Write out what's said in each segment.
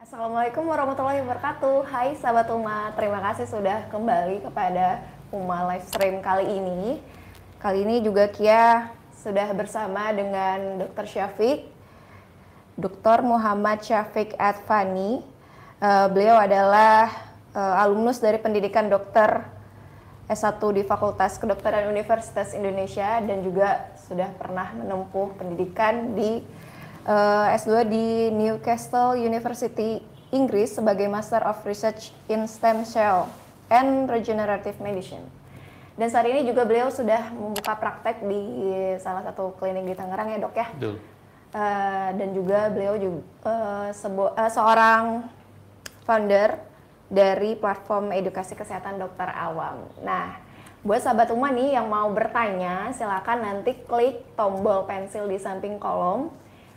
Assalamualaikum warahmatullahi wabarakatuh. Hai sahabat Uma, terima kasih sudah kembali kepada Uma live stream kali ini. Kali ini juga Kia sudah bersama dengan Dr. Syafiq, Dr. Muhammad Syafiq Advani. Beliau adalah alumnus dari pendidikan dokter S1 di Fakultas Kedokteran Universitas Indonesia dan juga sudah pernah menempuh pendidikan di S2 di Newcastle University, Inggris sebagai Master of Research in Stem Cell and Regenerative Medicine. Dan saat ini juga beliau sudah membuka praktek di salah satu klinik di Tangerang ya dok ya. Betul. Dan juga beliau juga seorang founder dari platform edukasi kesehatan dokter awam. Nah, buat sahabat Uma nih yang mau bertanya, silakan nanti klik tombol pensil di samping kolom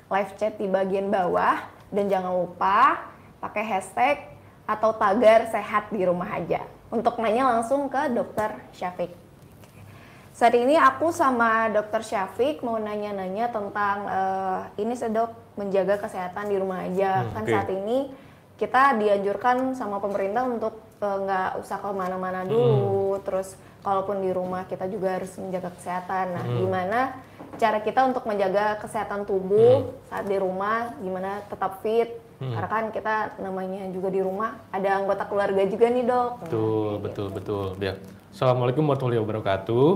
live chat di bagian bawah, dan jangan lupa pakai hashtag atau tagar sehat di rumah aja untuk nanya langsung ke Dr. Syafiq. Saat ini aku sama Dr. Syafiq mau nanya-nanya tentang ini sih dok, menjaga kesehatan di rumah aja. Kan saat ini kita dianjurkan sama pemerintah untuk nggak usah kemana-mana dulu, terus kalaupun di rumah kita juga harus menjaga kesehatan. Nah, gimana cara kita untuk menjaga kesehatan tubuh saat di rumah, gimana tetap fit? Karena kan kita namanya juga di rumah ada anggota keluarga juga nih dok. Betul. Ya. Assalamualaikum warahmatullahi wabarakatuh.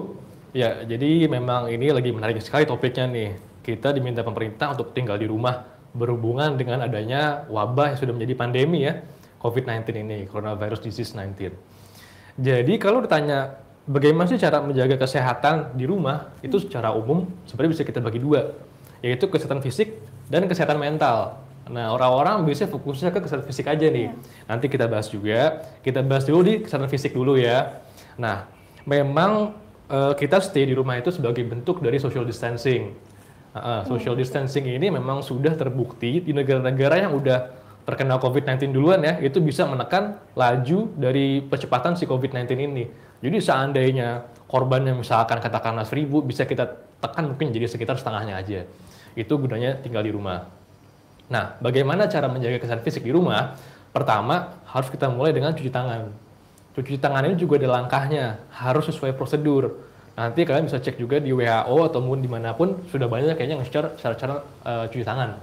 Ya, jadi memang ini lagi menarik sekali topiknya nih. Kita diminta pemerintah untuk tinggal di rumah berhubungan dengan adanya wabah yang sudah menjadi pandemi ya, COVID-19 ini, Coronavirus Disease 19. Jadi kalau ditanya bagaimana sih cara menjaga kesehatan di rumah, itu secara umum sebenarnya bisa kita bagi dua, yaitu kesehatan fisik dan kesehatan mental. Nah, orang-orang biasanya fokusnya ke kesehatan fisik aja nih. Nanti kita bahas juga, kita bahas dulu di kesehatan fisik dulu ya. Nah, memang kita stay di rumah itu sebagai bentuk dari social distancing. Social distancing ini memang sudah terbukti di negara-negara yang udah terkena COVID-19 duluan ya, itu bisa menekan laju dari percepatan si COVID-19 ini. Jadi seandainya korbannya misalkan katakanlah 1000, bisa kita tekan mungkin jadi sekitar setengahnya aja. Itu gunanya tinggal di rumah. Nah, bagaimana cara menjaga kesehatan fisik di rumah? Pertama, harus kita mulai dengan cuci tangan. Cuci tangan ini juga ada langkahnya, harus sesuai prosedur. Nanti kalian bisa cek juga di WHO ataupun dimanapun, sudah banyak kayaknya nge-share cara-cara cuci tangan.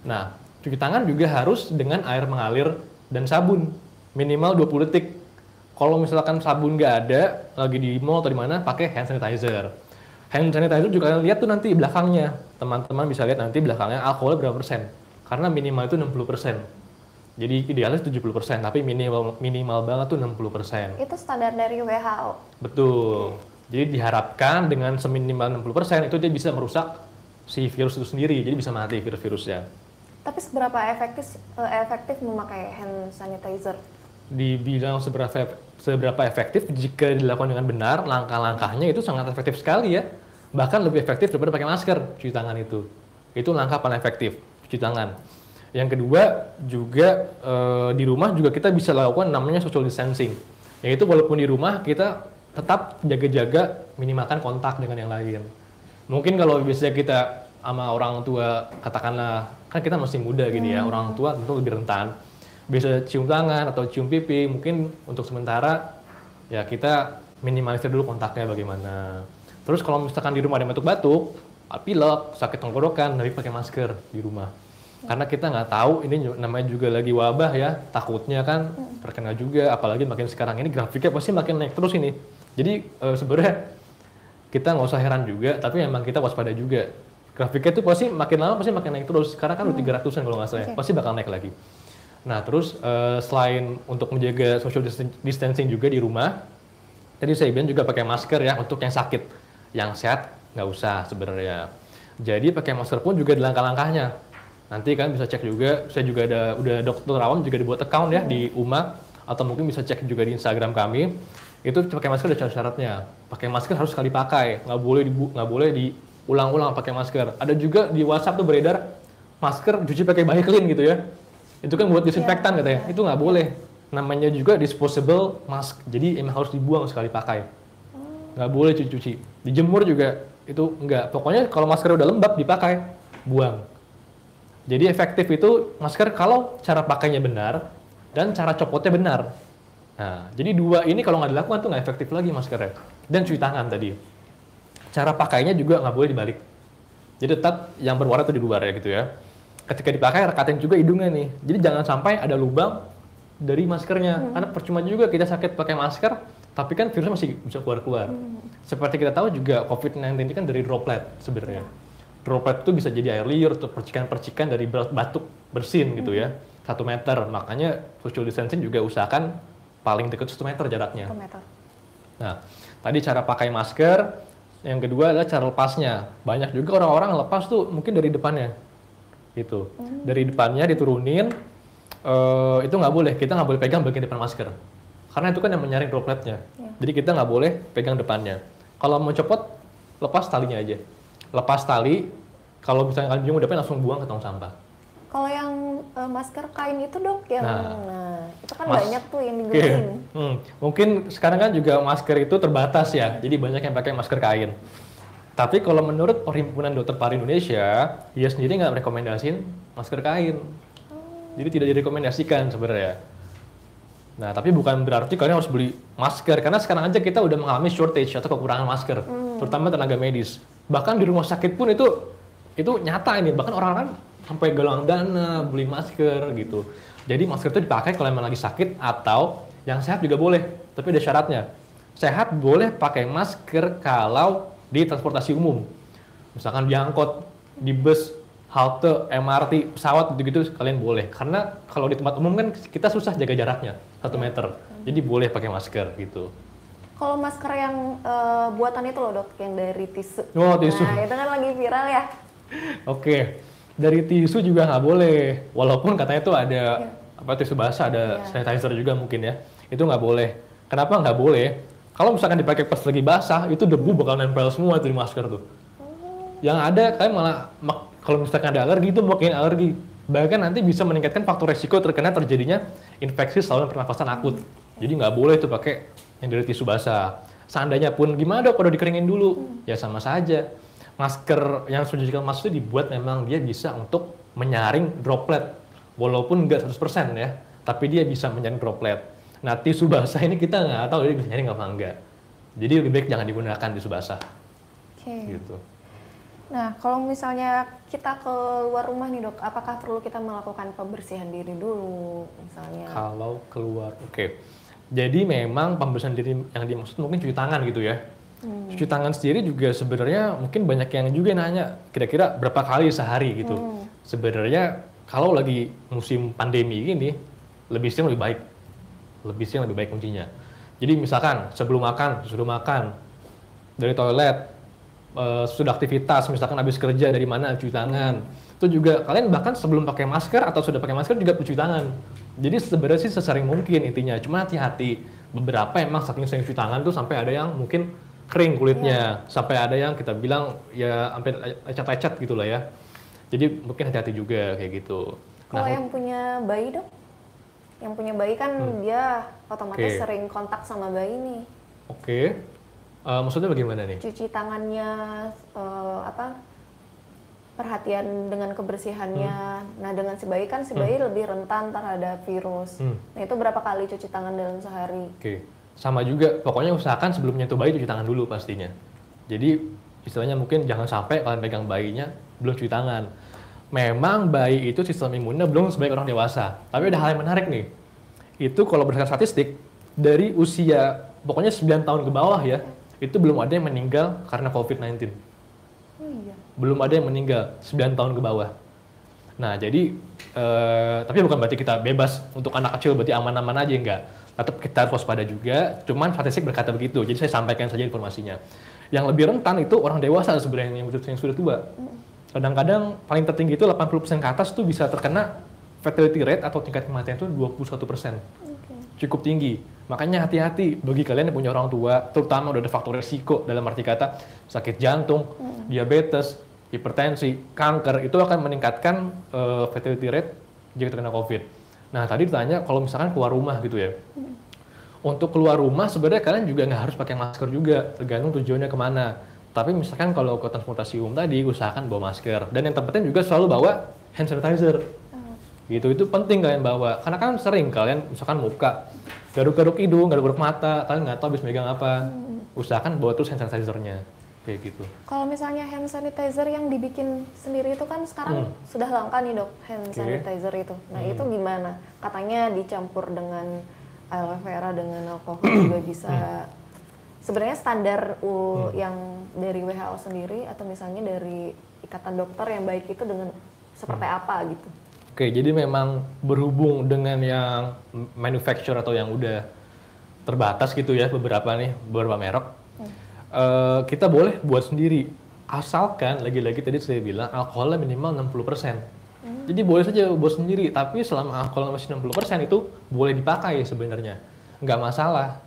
Nah, cuci tangan juga harus dengan air mengalir dan sabun, minimal 20 detik. Kalau misalkan sabun nggak ada, lagi di mall atau di mana, pakai hand sanitizer. Hand sanitizer juga kalian lihat tuh nanti belakangnya. Teman-teman bisa lihat nanti belakangnya alkoholnya berapa persen. Karena minimal itu 60%. Jadi idealnya 70%, tapi minimal banget tuh 60%. Itu standar dari WHO. Betul. Jadi diharapkan dengan seminimal 60% itu dia bisa merusak si virus itu sendiri, jadi bisa mati virus-virusnya. Tapi seberapa efektif memakai hand sanitizer? Dibilang seberapa efektif jika dilakukan dengan benar, langkah-langkahnya itu sangat efektif sekali ya. Bahkan lebih efektif daripada pakai masker cuci tangan itu. Itu langkah paling efektif, cuci tangan. Yang kedua juga di rumah juga kita bisa lakukan namanya social distancing. Yaitu walaupun di rumah kita tetap jaga-jaga minimalkan kontak dengan yang lain. Mungkin kalau biasanya kita sama orang tua, katakanlah kan kita masih muda gini ya, orang tua tentu lebih rentan. Bisa cium tangan atau cium pipi, mungkin untuk sementara ya kita minimalisir dulu kontaknya bagaimana. Terus kalau misalkan di rumah ada batuk-batuk, pilek, sakit tenggorokan, lebih pakai masker di rumah. Karena kita nggak tahu, ini namanya juga lagi wabah ya, takutnya kan terkena juga, apalagi makin sekarang ini grafiknya pasti makin naik terus ini. Jadi sebenarnya kita nggak usah heran juga, tapi memang kita waspada juga. Grafiknya itu pasti makin lama pasti makin naik terus, sekarang kan udah 300-an kalau nggak salah, pasti bakal naik lagi. Nah terus selain untuk menjaga social distancing juga di rumah, tadi saya bilang juga pakai masker ya untuk yang sakit, yang sehat nggak usah sebenarnya. Jadi pakai masker pun juga ada langkah-langkahnya. Nanti kan bisa cek juga, saya juga udah dokter awam juga dibuat account ya di UMA, atau mungkin bisa cek juga di Instagram kami. Itu pakai masker ada syarat-syaratnya. Pakai masker harus sekali pakai, nggak boleh diulang-ulang pakai masker. Ada juga di WhatsApp tuh beredar masker cuci pakai baik clean gitu ya. Itu kan buat disinfektan katanya. Itu nggak boleh. Namanya juga disposable mask. Jadi emang harus dibuang sekali pakai. Nggak boleh cuci-cuci. Dijemur juga itu nggak. Pokoknya kalau masker udah lembab dipakai, buang. Jadi efektif itu masker kalau cara pakainya benar dan cara copotnya benar. Nah, jadi dua ini kalau nggak dilakukan tuh nggak efektif lagi maskernya. Dan cuci tangan tadi. Cara pakainya juga nggak boleh dibalik. Jadi tetap yang berwarna itu di luar ya gitu ya. Ketika dipakai rekatin juga hidungnya nih. Jadi jangan sampai ada lubang dari maskernya. Karena percuma juga kita sakit pakai masker, tapi kan virusnya masih bisa keluar-keluar. Seperti kita tahu juga COVID-19 ini kan dari droplet sebenarnya. Droplet itu bisa jadi air liur atau percikan-percikan dari batuk bersin gitu ya. 1 meter, makanya social distancing juga usahakan paling dekat 1 meter jaraknya. 1 meter. Nah, tadi cara pakai masker, yang kedua adalah cara lepasnya. Banyak juga orang-orang lepas tuh mungkin dari depannya, gitu. Dari depannya diturunin, itu nggak boleh. Kita nggak boleh pegang bagian depan masker, karena itu kan yang menyaring dropletnya. Jadi kita nggak boleh pegang depannya. Kalau mau copot, lepas talinya aja. Lepas tali, kalau misalnya kalian bingung depan langsung buang ke tong sampah. Kalau yang masker kain itu dok, yang itu kan banyak tuh yang Oke. digunain. Mungkin sekarang kan juga masker itu terbatas ya, jadi banyak yang pakai masker kain. Tapi kalau menurut Perhimpunan Dokter Paru Indonesia, dia sendiri nggak merekomendasiin masker kain. Jadi tidak direkomendasikan sebenarnya. Nah, tapi bukan berarti kalian harus beli masker, karena sekarang aja kita udah mengalami shortage atau kekurangan masker, terutama tenaga medis. Bahkan di rumah sakit pun itu nyata ini, bahkan orang-orang sampai galang dana beli masker gitu. Jadi masker itu dipakai kalau memang lagi sakit, atau yang sehat juga boleh, tapi ada syaratnya. Sehat boleh pakai masker kalau di transportasi umum, misalkan di angkot, di bus, halte, MRT, pesawat gitu-gitu kalian boleh. Karena kalau di tempat umum kan kita susah jaga jaraknya 1 meter, jadi boleh pakai masker gitu. Kalau masker yang buatan itu loh dok, yang dari tisu. Oh, tisu. Nah itu kan lagi viral ya. Oke, dari tisu juga nggak boleh. Walaupun katanya tuh ada apa tisu basah, ada sanitizer juga mungkin ya. Itu nggak boleh. Kenapa nggak boleh? Kalau misalkan dipakai pas lagi basah, itu debu bakal nempel semua di masker tuh. Yang ada kalian malah kalau misalkan ada alergi itu makin alergi. Bahkan nanti bisa meningkatkan faktor resiko terjadinya infeksi saluran pernafasan akut. Jadi nggak boleh tuh pakai yang dari tisu basah. Seandainya pun gimana dok, kalau dikeringin dulu, ya sama saja. Masker yang surgical mask itu dibuat memang dia bisa untuk menyaring droplet, walaupun nggak 100% ya, tapi dia bisa menyaring droplet. Nah, tisu basah ini kita nggak tahu dia bisa nyaring apa enggak. Jadi lebih baik jangan digunakan tisu basah. Gitu. Nah, kalau misalnya kita keluar rumah nih dok, apakah perlu kita melakukan pembersihan diri dulu misalnya? Kalau keluar, oke. Jadi memang pembersihan diri yang dimaksud mungkin cuci tangan gitu ya. Cuci tangan sendiri juga sebenarnya mungkin banyak yang juga nanya kira-kira berapa kali sehari gitu. Sebenarnya kalau lagi musim pandemi gini, lebih sering lebih baik. Lebih sering lebih baik kuncinya. Jadi misalkan sebelum makan, sesudah makan, dari toilet, sudah aktivitas, misalkan habis kerja dari mana cuci tangan. Itu juga kalian bahkan sebelum pakai masker atau sudah pakai masker juga cuci tangan. Jadi sebenarnya sih sesering mungkin intinya. Cuma hati-hati. Beberapa emang saking sering cuci tangan tuh sampai ada yang mungkin kering kulitnya, sampai ada yang kita bilang ya sampai lecet-lecet gitu lah ya. Jadi mungkin hati-hati juga kayak gitu. Kalau yang punya bayi dok, yang punya bayi kan dia otomatis sering kontak sama bayi nih. Maksudnya bagaimana nih? Cuci tangannya, perhatian dengan kebersihannya. Nah dengan si bayi kan si bayi lebih rentan terhadap virus. Nah itu berapa kali cuci tangan dalam sehari? Sama juga, pokoknya usahakan sebelum nyentuh bayi cuci tangan dulu pastinya. Jadi istilahnya mungkin jangan sampai kalian pegang bayinya belum cuci tangan. Memang bayi itu sistem imunnya belum sebaik orang dewasa. Tapi ada hal yang menarik nih. Itu kalau berdasarkan statistik, dari usia pokoknya 9 tahun ke bawah ya, itu belum ada yang meninggal karena COVID-19. Belum ada yang meninggal 9 tahun ke bawah. Nah jadi, tapi bukan berarti kita bebas untuk anak kecil berarti aman-aman aja, enggak. Tetap kita harus waspada juga, cuman statistik berkata begitu, jadi saya sampaikan saja informasinya. Yang lebih rentan itu orang dewasa sebenarnya yang sudah tua. Kadang-kadang paling tertinggi itu 80% ke atas tuh bisa terkena fatality rate atau tingkat kematian itu 21%. Cukup tinggi. Makanya hati-hati bagi kalian yang punya orang tua, terutama udah ada faktor resiko dalam arti kata sakit jantung, diabetes, hipertensi, kanker, itu akan meningkatkan fatality rate jika terkena COVID. Nah tadi ditanya kalau misalkan keluar rumah gitu ya. Untuk keluar rumah sebenarnya kalian juga nggak harus pakai masker juga, tergantung tujuannya kemana. Tapi misalkan kalau ke transportasi umum tadi usahakan bawa masker. Dan yang terpenting juga selalu bawa hand sanitizer. Gitu, itu penting kalian bawa. Karena kan sering kalian misalkan muka, garuk-garuk hidung, garuk-garuk mata, kalian nggak tahu habis megang apa. Usahakan bawa terus hand sanitizer-nya. Kayak gitu. Kalau misalnya hand sanitizer yang dibikin sendiri itu kan sekarang sudah langka nih dok, hand sanitizer itu. Nah itu gimana? Katanya dicampur dengan aloe vera dengan alkohol juga bisa. Sebenarnya standar yang dari WHO sendiri atau misalnya dari ikatan dokter yang baik itu dengan seperti apa gitu? Oke, jadi memang berhubung dengan yang manufacturer atau yang udah terbatas gitu ya, beberapa merek, kita boleh buat sendiri. Asalkan, lagi-lagi tadi saya bilang, alkoholnya minimal 60%. Jadi boleh saja buat sendiri, tapi selama alkoholnya masih 60% itu boleh dipakai sebenarnya. Nggak masalah,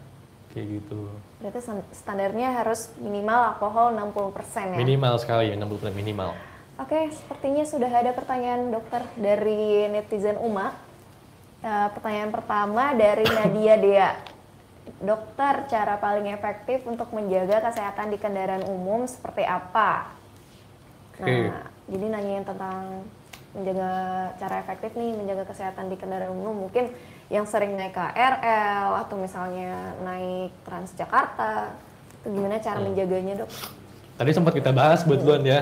kayak gitu. Berarti standarnya harus minimal alkohol 60% ya? Minimal sekali, 60% minimal. Oke, sepertinya sudah ada pertanyaan dokter dari netizen Uma. Pertanyaan pertama dari Nadia Dea. Dokter, cara paling efektif untuk menjaga kesehatan di kendaraan umum seperti apa? Nah, jadi nanyain tentang menjaga cara efektif nih, menjaga kesehatan di kendaraan umum. Mungkin yang sering naik KRL atau misalnya naik Transjakarta, itu gimana cara menjaganya dok? Tadi sempat kita bahas kebetulan ya.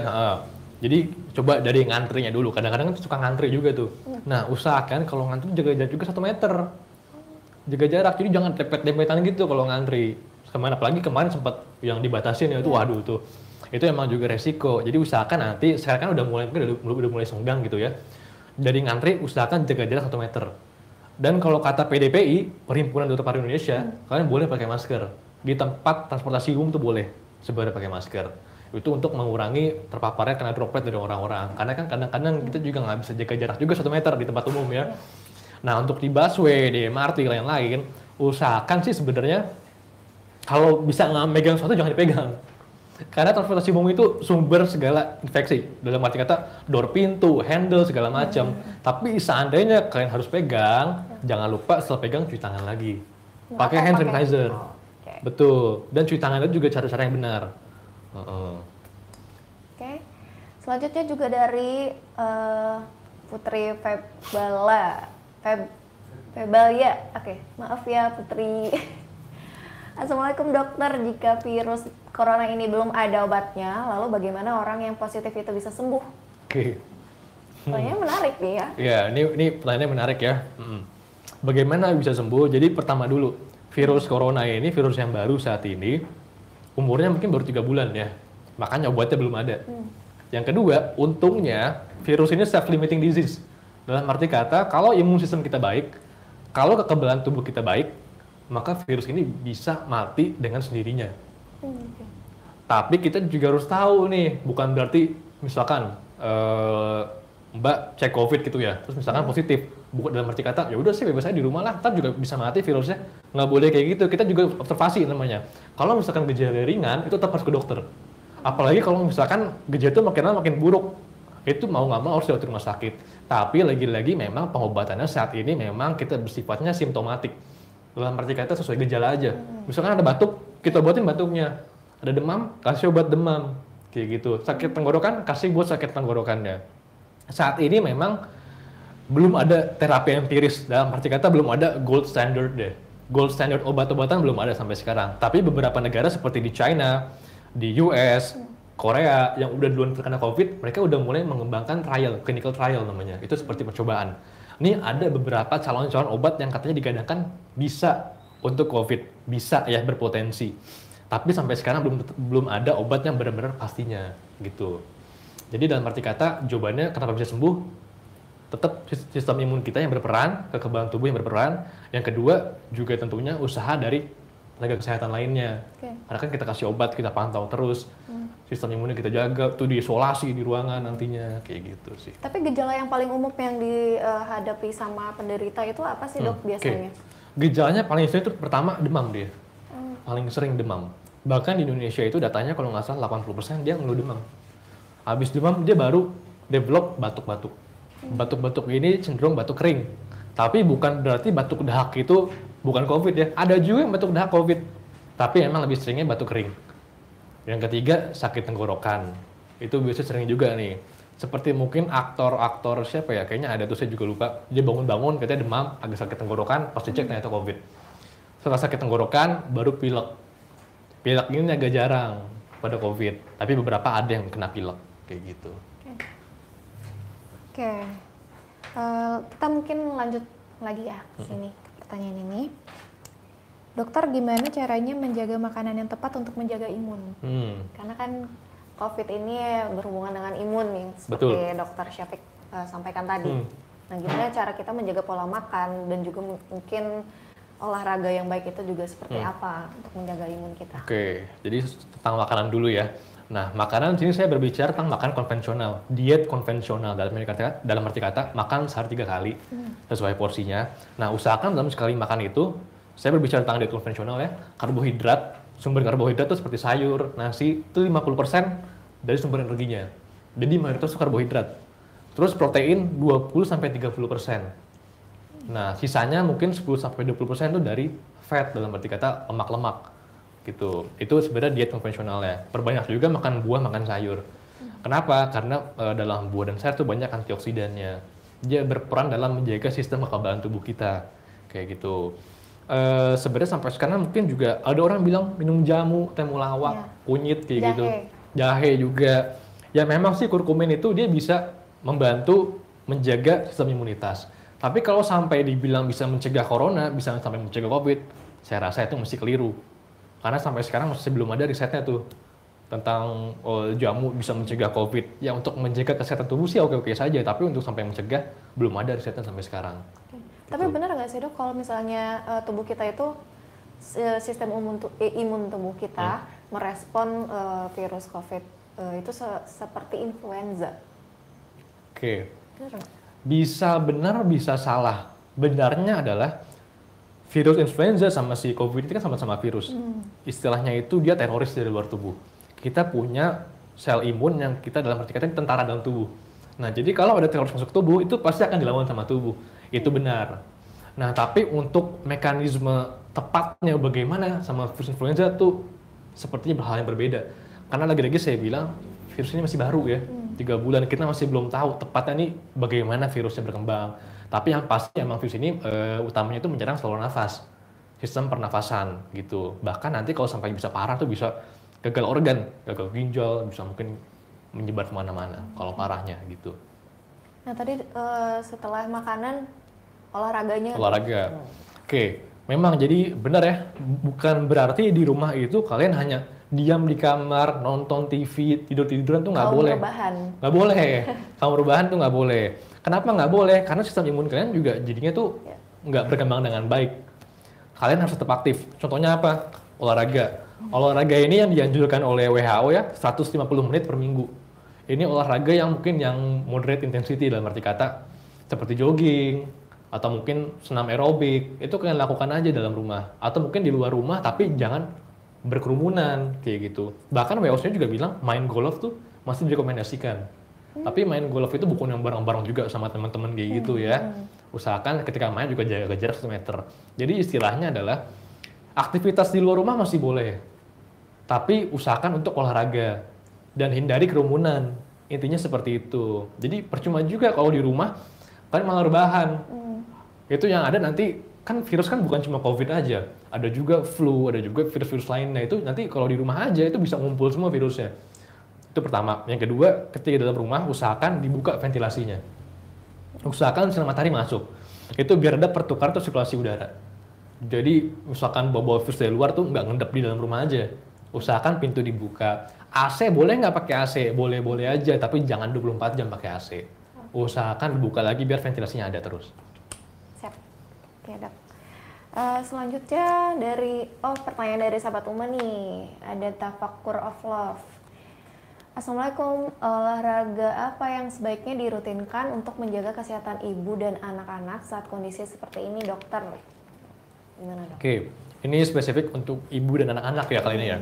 Jadi coba dari ngantrinya dulu. Kadang-kadang kan suka ngantri juga tuh. Nah usahakan kalau ngantri jaga jarak juga 1 meter. Jaga jarak, jadi jangan dempet-dempetan gitu kalau ngantri. Apalagi kemarin sempat yang dibatasin ya, itu waduh tuh. Itu emang juga resiko. Jadi usahakan nanti, sekarang kan udah mulai senggang gitu ya. Dari ngantri usahakan jaga jarak 1 meter. Dan kalau kata PDPI, Perhimpunan Dokter Paru Indonesia, kalian boleh pakai masker. Di tempat transportasi umum tuh boleh sebenarnya pakai masker. Itu untuk mengurangi terpaparnya kena droplet dari orang-orang. Karena kan kadang-kadang kita juga nggak bisa jaga jarak juga 1 meter di tempat umum ya. Nah untuk di busway, di MRT, lain-lain, usahakan sih sebenarnya kalau bisa nggak megang sesuatu jangan dipegang. Karena transportasi umum itu sumber segala infeksi. Dalam arti kata, door pintu, handle, segala macam. Tapi seandainya kalian harus pegang, jangan lupa setelah pegang cuci tangan lagi. Pakai hand sanitizer. Betul. Dan cuci tangan itu juga cara-cara yang benar. Oke. Selanjutnya juga dari Putri Febalia. Oke, maaf ya Putri. Assalamualaikum dokter, jika virus corona ini belum ada obatnya, lalu bagaimana orang yang positif itu bisa sembuh? Oke. Pertanyaannya menarik nih ya. Ya, ini pertanyaannya menarik ya. Bagaimana bisa sembuh? Jadi pertama dulu, virus corona ini virus yang baru saat ini. Umurnya mungkin baru 3 bulan ya, makanya obatnya belum ada. Yang kedua, untungnya virus ini self-limiting disease. Dalam arti kata, kalau imun sistem kita baik, kalau kekebalan tubuh kita baik, maka virus ini bisa mati dengan sendirinya. Tapi kita juga harus tahu nih, bukan berarti misalkan Mbak cek COVID gitu ya, terus misalkan positif, bukan dalam arti kata ya udah sih bebas aja di rumah lah, ntar juga bisa mati virusnya. Nggak boleh kayak gitu, kita juga observasi namanya. Kalau misalkan gejala ringan itu tetap harus ke dokter. Apalagi kalau misalkan gejala itu makin lama makin buruk, itu mau nggak mau harus lewat rumah sakit. Tapi lagi-lagi memang pengobatannya saat ini memang kita bersifatnya simptomatik. Dalam arti kata sesuai gejala aja. Misalkan ada batuk, kita obatin batuknya. Ada demam, kasih obat demam. Kayak gitu. Sakit tenggorokan, kasih buat sakit tenggorokannya. Saat ini memang belum ada terapi empiris, dalam arti kata belum ada gold standard deh. Gold standard obat-obatan belum ada sampai sekarang. Tapi beberapa negara seperti di China, di US, Korea yang udah duluan terkena COVID, mereka udah mulai mengembangkan trial, clinical trial namanya. Itu seperti percobaan. Ini ada beberapa calon-calon obat yang katanya digadangkan bisa untuk COVID, bisa ya berpotensi. Tapi sampai sekarang belum ada obat yang benar-benar pastinya gitu. Jadi dalam arti kata, jawabannya kenapa bisa sembuh? Tetap sistem imun kita yang berperan, kekebalan tubuh yang berperan. Yang kedua, juga tentunya usaha dari tenaga kesehatan lainnya. Karena kan kita kasih obat, kita pantau terus. Sistem imunnya kita jaga, tuh diisolasi di ruangan nantinya, kayak gitu sih. Tapi gejala yang paling umum yang dihadapi sama penderita itu apa sih dok biasanya? Gejalanya paling sering itu pertama demam dia. Paling sering demam. Bahkan di Indonesia itu datanya kalau nggak salah 80% dia ngeluh demam. Habis demam dia baru develop batuk-batuk. Batuk-batuk ini cenderung batuk kering. Tapi bukan berarti batuk dahak itu bukan COVID ya. Ada juga yang batuk dahak COVID. Tapi emang lebih seringnya batuk kering. Yang ketiga sakit tenggorokan. Itu biasanya sering juga nih. Seperti mungkin aktor siapa ya, kayaknya ada tuh saya juga lupa. Dia bangun-bangun katanya demam, agak sakit tenggorokan, pas dicek ternyata COVID. Setelah sakit tenggorokan, baru pilek. Pilek ini agak jarang pada COVID, tapi beberapa ada yang kena pilek, kayak gitu. Oke. Kita mungkin lanjut lagi ya ke sini, ke pertanyaan ini. Dokter, gimana caranya menjaga makanan yang tepat untuk menjaga imun? Karena kan COVID ini berhubungan dengan imun nih, seperti Dokter Syafiq sampaikan tadi. Nah, gimana cara kita menjaga pola makan dan juga mungkin olahraga yang baik itu juga seperti apa untuk menjaga imun kita? Oke, jadi tentang makanan dulu ya. Nah, makanan di sini saya berbicara tentang makanan konvensional, diet konvensional dalam arti kata makan sehari 3 kali sesuai porsinya. Nah, usahakan dalam sekali makan itu, saya berbicara tentang diet konvensional ya, karbohidrat, sumber karbohidrat itu seperti sayur, nasi itu 50% dari sumber energinya. Jadi mayoritas itu karbohidrat. Terus protein 20-30%. Nah, sisanya mungkin 10-20% itu dari fat dalam arti kata lemak-lemak. Gitu. Itu sebenarnya diet konvensional ya. Perbanyak juga makan buah, makan sayur. Kenapa? Karena dalam buah dan sayur itu banyak antioksidannya. Dia berperan dalam menjaga sistem kekebalan tubuh kita. Kayak gitu. Sebenarnya sampai sekarang mungkin juga ada orang bilang minum jamu, temulawak, kunyit kayak gitu. Jahe juga. Ya memang sih kurkumin itu dia bisa membantu menjaga sistem imunitas. Tapi kalau sampai dibilang bisa mencegah corona, bisa sampai mencegah COVID, saya rasa itu mesti keliru. Karena sampai sekarang masih belum ada risetnya tuh tentang jamu bisa mencegah COVID. Ya untuk menjaga kesehatan tubuh sih oke-oke saja, tapi untuk sampai mencegah belum ada risetnya sampai sekarang. Tapi benar nggak sih Dok, kalau misalnya tubuh kita itu, sistem imun tubuh kita merespon virus COVID itu seperti influenza? Oke. Bisa benar, bisa salah. Benarnya adalah virus influenza sama si COVID itu kan sama-sama virus. Istilahnya itu dia teroris dari luar tubuh. Kita punya sel imun yang kita dalam arti kata tentara dalam tubuh. Nah, jadi kalau ada teroris masuk tubuh, itu pasti akan dilawan sama tubuh. Itu benar. Nah, tapi untuk mekanisme tepatnya bagaimana sama virus influenza tuh sepertinya hal yang berbeda. Karena lagi-lagi saya bilang, virus ini masih baru ya. 3 bulan, kita masih belum tahu tepatnya nih bagaimana virusnya berkembang. Tapi yang pasti emang virus ini utamanya itu menyerang saluran nafas, sistem pernafasan gitu. Bahkan nanti kalau sampai bisa parah tuh bisa gagal organ, gagal ginjal, bisa mungkin menyebar kemana-mana kalau parahnya gitu. Nah tadi setelah makanan, olahraganya? Olahraga. Oke, memang jadi benar ya, bukan berarti di rumah itu kalian hanya diam di kamar, nonton TV, tidur-tiduran tuh nggak boleh. Nggak boleh. Kamu rebahan tuh nggak boleh. Kenapa nggak boleh? Karena sistem imun kalian juga jadinya tuh nggak berkembang dengan baik. Kalian harus tetap aktif. Contohnya apa? Olahraga. Olahraga ini yang dianjurkan oleh WHO ya, 150 menit per minggu. Ini olahraga yang mungkin yang moderate intensity dalam arti kata, seperti jogging, atau mungkin senam aerobik, itu kalian lakukan aja dalam rumah. Atau mungkin di luar rumah, tapi jangan berkerumunan, kayak gitu. Bahkan WHO juga bilang, main golf tuh masih direkomendasikan. Tapi main golf itu bukan yang bareng-bareng juga sama teman-teman kayak gitu ya. Usahakan ketika main juga jaga jarak 1 meter. Jadi istilahnya adalah, aktivitas di luar rumah masih boleh. Tapi usahakan untuk olahraga. Dan hindari kerumunan. Intinya seperti itu. Jadi percuma juga kalau di rumah, kalian malah rebahan. Itu yang ada nanti, kan virus kan bukan cuma COVID aja. Ada juga flu, ada juga virus-virus lainnya. Itu nanti kalau di rumah aja, itu bisa ngumpul semua virusnya. Itu pertama. Yang kedua, ketika dalam rumah, usahakan dibuka ventilasinya. Usahakan sinar matahari masuk. Itu biar ada pertukaran atau sirkulasi udara. Jadi, misalkan bawa virus dari luar tuh nggak ngendap di dalam rumah aja. Usahakan pintu dibuka. AC boleh nggak pakai AC? Boleh-boleh aja, tapi jangan 24 jam pakai AC. Usahakan dibuka lagi biar ventilasinya ada terus. Siap. Oke, Dok. Selanjutnya pertanyaan dari sahabat Uma nih. Ada Tafakur of Love. Assalamualaikum, olahraga apa yang sebaiknya dirutinkan untuk menjaga kesehatan ibu dan anak-anak saat kondisi seperti ini, dokter? Gimana, Dok? Oke, ini spesifik untuk ibu dan anak-anak ya kali ini ya.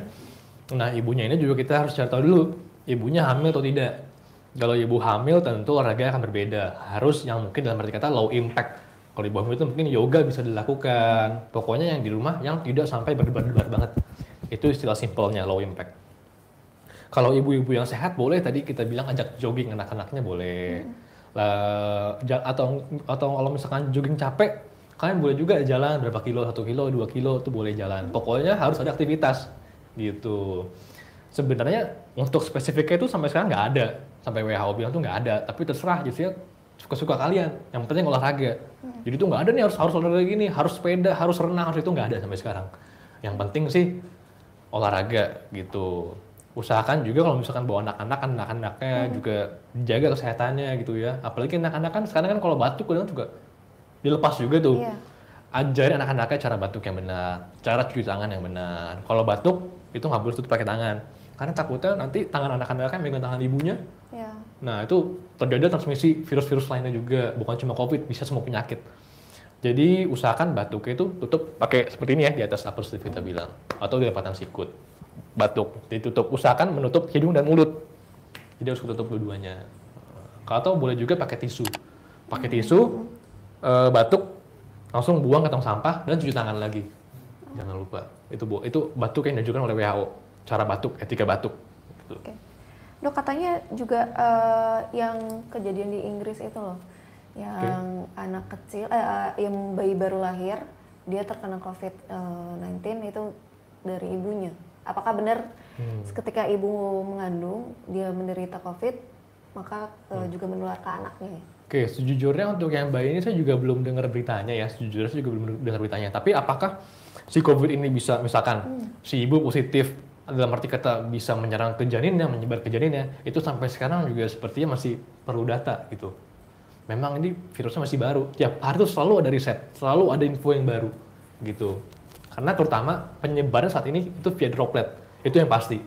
Nah, ibunya ini juga kita harus cari tahu dulu, ibunya hamil atau tidak. Kalau ibu hamil tentu olahraga akan berbeda. Harus yang mungkin dalam arti kata low impact. Kalau ibu hamil itu mungkin yoga bisa dilakukan. Pokoknya yang di rumah yang tidak sampai berdebar-debar banget. Itu istilah simpelnya low impact. Kalau ibu-ibu yang sehat boleh tadi kita bilang ajak jogging anak-anaknya boleh. Atau kalau misalkan jogging capek, kalian boleh juga jalan berapa kilo, 1 kilo, 2 kilo itu boleh jalan. Pokoknya harus ada aktivitas gitu. Sebenarnya untuk spesifiknya itu sampai sekarang nggak ada, sampai WHO bilang tuh nggak ada. Tapi terserah justru suka-suka kalian. Yang penting olahraga. Jadi tuh nggak ada nih harus olahraga gini, harus sepeda, harus renang, harus itu nggak ada sampai sekarang. Yang penting sih olahraga gitu. Usahakan juga kalau misalkan bawa anak-anaknya juga jaga kesehatannya gitu ya. Apalagi anak-anak kan sekarang kan kalau batuk kadang juga dilepas juga tuh. Iya. Ajarin anak-anaknya cara batuk yang benar, cara cuci tangan yang benar. Kalau batuk itu nggak boleh tutup pakai tangan, karena takutnya nanti tangan anak-anaknya megang tangan ibunya. Iya. Nah itu terjadi transmisi virus-virus lainnya juga, bukan cuma COVID, bisa semua penyakit. Jadi usahakan batuknya itu tutup pakai seperti ini ya di atas upper sleeve kita bilang, atau di lipatan sikut. Batuk ditutup, usahakan menutup hidung dan mulut. Jadi harus tutup dua-duanya. Atau boleh juga pakai tisu. Pakai tisu, batuk, langsung buang ke tong sampah dan cuci tangan lagi. Jangan lupa. Itu batuk yang dianjurkan oleh WHO. Cara batuk, etika batuk. Gitu. Oke. Dok, katanya juga yang kejadian di Inggris itu loh, yang anak kecil, yang bayi baru lahir, dia terkena COVID-19 itu dari ibunya. Apakah benar ketika ibu mengandung, dia menderita COVID, maka juga menular ke anaknya? Oke, sejujurnya untuk yang bayi ini saya juga belum dengar beritanya ya, sejujurnya saya juga belum dengar beritanya. Tapi apakah si COVID ini bisa, misalkan si ibu positif, dalam arti kata bisa menyerang ke janinnya, menyebar ke janinnya, itu sampai sekarang juga sepertinya masih perlu data gitu. Memang ini virusnya masih baru, tiap hari itu selalu ada riset, selalu ada info yang baru gitu. Karena terutama penyebaran saat ini itu via droplet, itu yang pasti.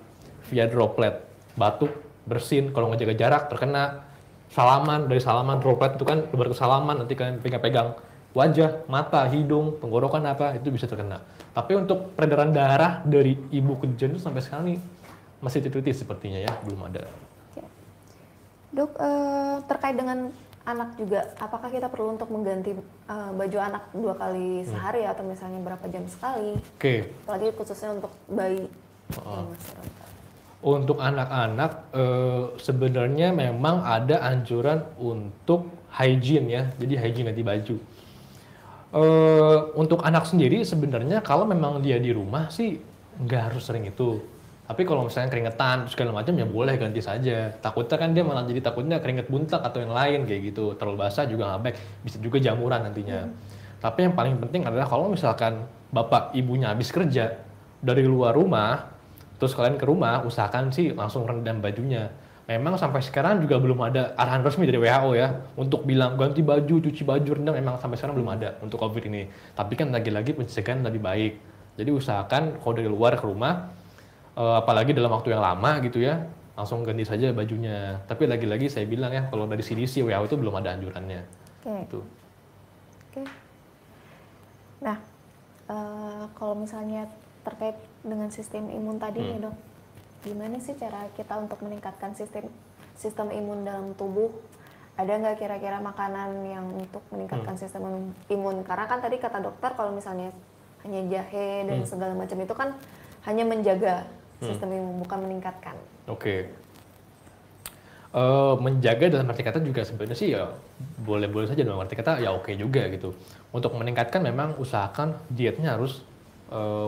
Via droplet, batuk, bersin, kalau nggak jaga jarak terkena, salaman, dari salaman droplet itu kan lebar ke salaman, nanti kalian pegang-pegang wajah, mata, hidung, tenggorokan apa, itu bisa terkena. Tapi untuk peredaran darah dari ibu ke janin itu sampai sekarang nih masih teliti sepertinya ya, belum ada. Oke. Dok, terkait dengan anak juga, apakah kita perlu untuk mengganti baju anak 2 kali sehari atau misalnya berapa jam sekali? Oke. Apalagi khususnya untuk bayi yang masih rentan. Untuk anak-anak sebenarnya memang ada anjuran untuk hygiene ya, jadi hygiene ganti baju. Untuk anak sendiri sebenarnya kalau memang dia di rumah sih nggak harus sering itu. Tapi kalau misalnya keringetan segala macam ya boleh ganti saja. Takutnya kan dia malah jadi takutnya keringet buntak atau yang lain kayak gitu. Terlalu basah juga nggak baik, bisa juga jamuran nantinya. Tapi yang paling penting adalah kalau misalkan bapak ibunya habis kerja dari luar rumah, terus kalian ke rumah, usahakan sih langsung rendam bajunya. Memang sampai sekarang juga belum ada arahan resmi dari WHO ya untuk bilang ganti baju, cuci baju, rendam. Memang sampai sekarang belum ada untuk COVID ini. Tapi kan lagi-lagi pencegahan lebih baik. Jadi usahakan kalau dari luar ke rumah, apalagi dalam waktu yang lama gitu ya, langsung ganti saja bajunya. Tapi lagi-lagi saya bilang ya, kalau dari CDC, WHO itu belum ada anjurannya. Oke. Gitu. Oke. Nah, kalau misalnya terkait dengan sistem imun tadi nih dok, gimana sih cara kita untuk meningkatkan sistem imun dalam tubuh? Ada nggak kira-kira makanan yang untuk meningkatkan sistem imun? Karena kan tadi kata dokter kalau misalnya hanya jahe dan segala macam itu kan hanya menjaga sistem imun, bukan meningkatkan. Oke. Menjaga dalam arti kata juga sebenarnya sih ya boleh-boleh saja, dalam arti kata ya oke juga gitu. Untuk meningkatkan memang usahakan dietnya harus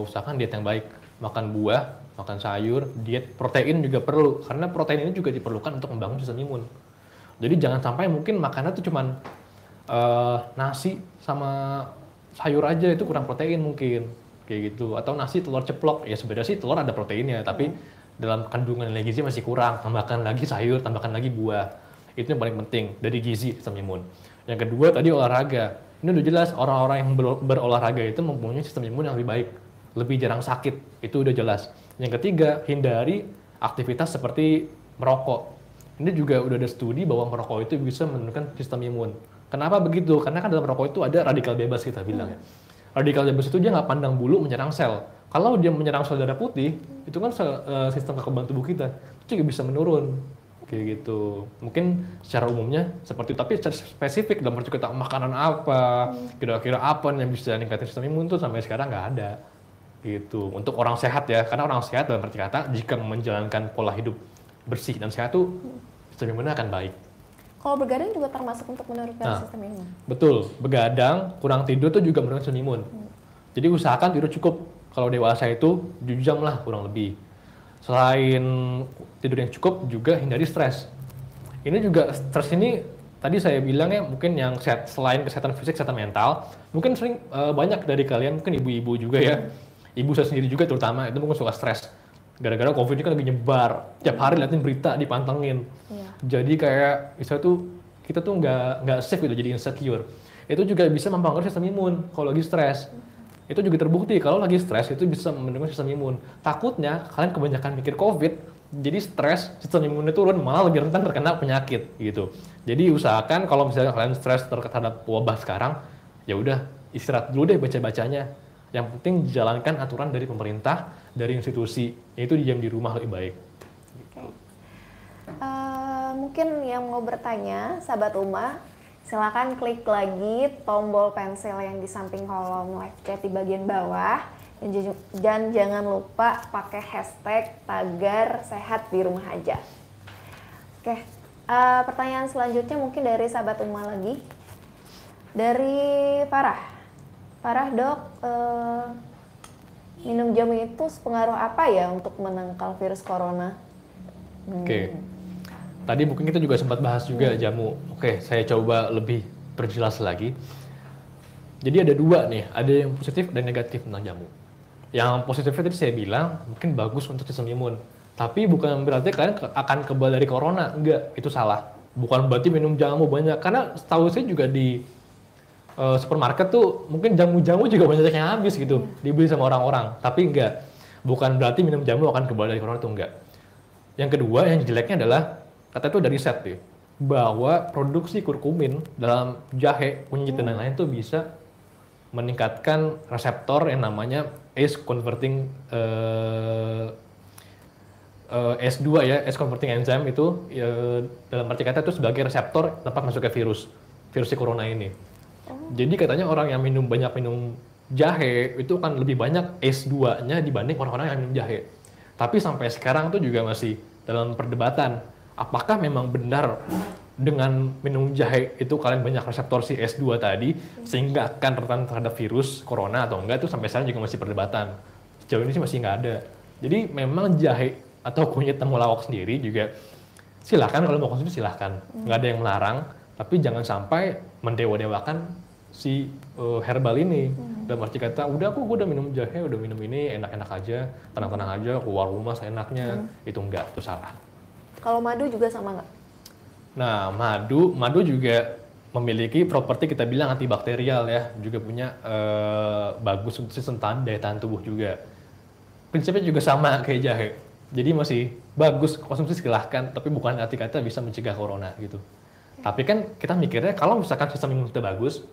usahakan diet yang baik. Makan buah, makan sayur, diet protein juga perlu. Karena protein ini juga diperlukan untuk membangun sistem imun. Jadi jangan sampai mungkin makanan itu cuman nasi sama sayur aja, itu kurang protein mungkin. Kayak gitu. Atau nasi telur ceplok, ya sebenarnya sih telur ada proteinnya, tapi dalam kandungan nilai gizi masih kurang. Tambahkan lagi sayur, tambahkan lagi buah. Itu yang paling penting dari gizi sistem imun. Yang kedua tadi olahraga. Ini udah jelas orang-orang yang berolahraga itu mempunyai sistem imun yang lebih baik, lebih jarang sakit. Itu udah jelas. Yang ketiga, hindari aktivitas seperti merokok. Ini juga udah ada studi bahwa merokok itu bisa menurunkan sistem imun. Kenapa begitu? Karena kan dalam merokok itu ada radikal bebas kita bilang ya. Radikal bebas itu dia nggak pandang bulu menyerang sel. Kalau dia menyerang sel darah putih, itu kan sistem kekebalan tubuh kita itu juga bisa menurun. Kayak gitu. Mungkin secara umumnya seperti itu, tapi secara spesifik dalam arti kata makanan apa, kira-kira apa yang bisa meningkatkan sistem imun tuh sampai sekarang nggak ada. Gitu. Untuk orang sehat ya, karena orang sehat dalam arti kata jika menjalankan pola hidup bersih dan sehat tuh sistem imunnya akan baik. Kalau begadang juga termasuk untuk menurunkan sistem imun. Betul, begadang, kurang tidur tuh juga menurunkan sistem imun. Jadi usahakan tidur cukup. Kalau dewasa itu 7 jam lah kurang lebih. Selain tidur yang cukup, juga hindari stres. Ini juga stres ini tadi saya bilang ya mungkin yang selain kesehatan fisik, kesehatan mental, mungkin sering banyak dari kalian mungkin ibu-ibu juga ya. Ibu saya sendiri juga terutama itu mungkin suka stres. Gara-gara COVID ini kan lagi nyebar, tiap hari liatin berita, dipantengin. Jadi kayak misalnya tuh kita tuh nggak safe gitu, jadi insecure. Itu juga bisa mempengaruhi sistem imun kalau lagi stres. Itu juga terbukti kalau lagi stres itu bisa menurunkan sistem imun. Takutnya kalian kebanyakan mikir COVID, jadi stres, sistem imunnya turun, malah lebih rentan terkena penyakit gitu. Jadi usahakan kalau misalnya kalian stres terhadap wabah sekarang, ya udah istirahat dulu deh baca-bacanya. Yang penting jalankan aturan dari pemerintah, dari institusi, yaitu diam di rumah lebih baik. Okay. Mungkin yang mau bertanya, sahabat Uma, silakan klik lagi tombol pensil yang di samping kolom live chat di bagian bawah. Dan jangan lupa pakai hashtag tagar sehat di rumah aja. Oke, pertanyaan selanjutnya mungkin dari sahabat Uma lagi. Dari Farah dok, minum jamu itu sepengaruh apa ya untuk menangkal virus corona? Oke. Tadi mungkin kita juga sempat bahas juga jamu. Oke, saya coba lebih perjelas lagi. Jadi ada dua nih, ada yang positif dan negatif tentang jamu. Yang positifnya tadi saya bilang mungkin bagus untuk sistem imun. Tapi bukan berarti kalian akan kebal dari corona. Enggak, itu salah. Bukan berarti minum jamu banyak. Karena setahu saya juga di supermarket tuh mungkin jamu-jamu juga banyak yang habis gitu. Dibeli sama orang-orang. Tapi enggak. Bukan berarti minum jamu akan kebal dari corona, itu enggak. Yang kedua, yang jeleknya adalah kata itu dari riset ya, bahwa produksi kurkumin dalam jahe, kunyit dan lain-lain tuh bisa meningkatkan reseptor yang namanya ACE converting ACE2 ya, ACE converting enzyme itu dalam arti kata itu sebagai reseptor tempat masuknya virus si corona ini. Jadi katanya orang yang banyak minum jahe itu kan lebih banyak ACE2-nya dibanding orang-orang yang minum jahe. Tapi sampai sekarang tuh juga masih dalam perdebatan. Apakah memang benar dengan minum jahe itu kalian banyak reseptor si S2 tadi sehingga akan rentan terhadap virus corona atau enggak, itu sampai sekarang juga masih perdebatan. Sejauh ini sih masih nggak ada. Jadi memang jahe atau kunyit temulawak sendiri juga silahkan kalau mau konsumsi silahkan, nggak ada yang melarang, tapi jangan sampai mendewa-dewakan si herbal ini. Dalam arti kata, udah gue udah minum jahe, udah minum ini, enak-enak aja, tenang-tenang aja, keluar rumah seenaknya, itu enggak, itu salah. Kalau madu juga sama nggak? Nah, madu juga memiliki properti kita bilang antibakterial ya, juga punya bagus untuk sistem daya tahan tubuh juga. Prinsipnya juga sama kayak jahe, jadi masih bagus konsumsi silahkan, tapi bukan arti kata bisa mencegah corona gitu. Tapi kan kita mikirnya kalau misalkan sistem imun kita bagus,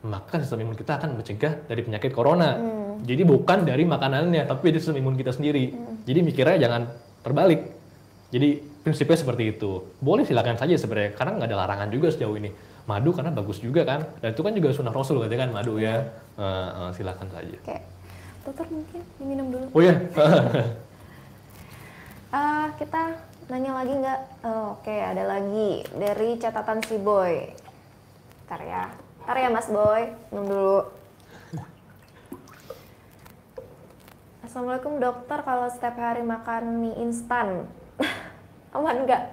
maka sistem imun kita akan mencegah dari penyakit corona. Jadi bukan dari makanannya, tapi dari sistem imun kita sendiri. Jadi mikirnya jangan terbalik. Jadi prinsipnya seperti itu. Boleh silakan saja sebenarnya, karena nggak ada larangan juga sejauh ini. Madu karena bagus juga kan, dan itu kan juga sunnah Rasul katanya kan madu ya. Silakan saja. Oke, dokter mungkin diminum dulu. Oh ya. Kita nanya lagi nggak? Oke, ada lagi dari catatan si Boy. Ntar ya Mas Boy, minum dulu. Assalamualaikum dokter, kalau setiap hari makan mie instan aman nggak?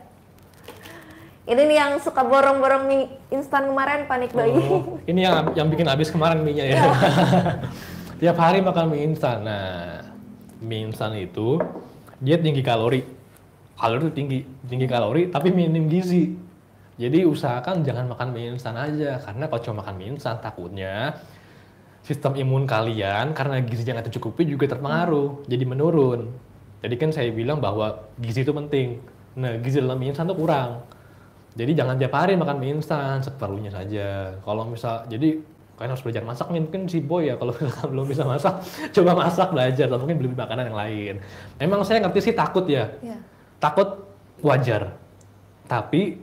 Ini nih yang suka borong-borong mie instan kemarin, panik bayi. Ini yang bikin habis kemarin mie-nya ya. Tiap hari makan mie instan. Nah, mie instan itu dia tinggi kalori. Kalori itu tinggi kalori tapi minim gizi. Jadi usahakan jangan makan mie instan aja, karena kalau cuma makan mie instan takutnya sistem imun kalian karena gizinya nggak tercukupi juga terpengaruh, jadi menurun. Jadi kan saya bilang bahwa gizi itu penting. Nah, gizi dalam mie instan tuh kurang. Jadi jangan tiap hari makan mie instan, seperlunya saja. Kalau misal, jadi kalian harus belajar masak nih, mungkin si Boy ya, kalau belum bisa masak, coba masak, belajar, atau mungkin beli makanan yang lain. Emang saya ngerti sih takut ya. Takut wajar. Tapi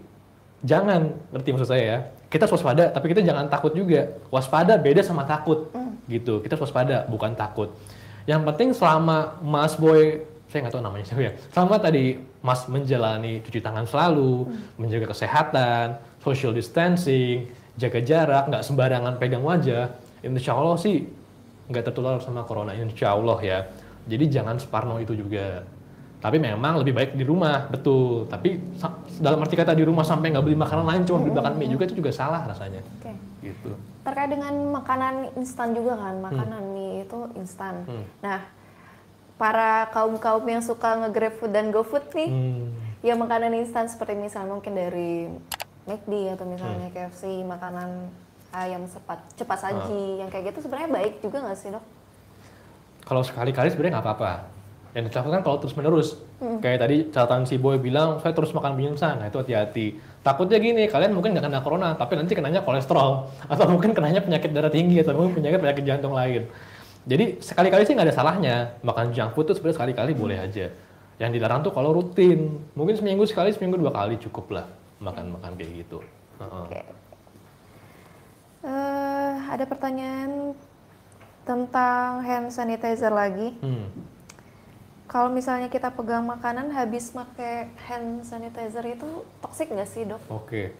jangan, ngerti maksud saya ya. Kita harus waspada, tapi kita jangan takut juga. Waspada beda sama takut. Gitu, kita harus waspada, bukan takut. Yang penting selama Mas Boy, saya nggak tahu namanya siapa ya, selama tadi Mas menjalani cuci tangan selalu, menjaga kesehatan, social distancing, jaga jarak, nggak sembarangan pegang wajah, insya Allah sih nggak tertular sama corona, insya Allah ya. Jadi jangan separno itu juga. Tapi memang lebih baik di rumah, betul. Tapi dalam arti kata di rumah sampai nggak beli makanan lain, cuma beli makan mie juga itu juga salah rasanya. Oke. Gitu. Terkait dengan makanan instan juga kan, makanan mie itu instan. Nah, para kaum-kaum yang suka nge-grab food dan GoFood nih, ya makanan instan seperti misalnya mungkin dari McD atau misalnya KFC, makanan ayam cepat saji, yang kayak gitu sebenarnya baik juga nggak sih, Dok? Kalau sekali-kali sebenarnya nggak apa-apa. Yang dilakukan kalau terus-menerus. Kayak tadi catatan si Boy bilang, saya terus makan mie instan, nah itu hati-hati. Takutnya gini, kalian mungkin nggak kena corona, tapi nanti kenanya kolesterol, atau mungkin kenanya penyakit darah tinggi, atau mungkin penyakit jantung lain. Jadi sekali-kali sih nggak ada salahnya, makan junk food itu sebenarnya sekali-kali boleh aja. Yang dilarang tuh kalau rutin, mungkin seminggu sekali, seminggu 2 kali cukup lah makan kayak gitu. Oke. Ada pertanyaan tentang hand sanitizer lagi. Kalau misalnya kita pegang makanan habis pakai hand sanitizer itu toksik nggak sih, Dok? Oke.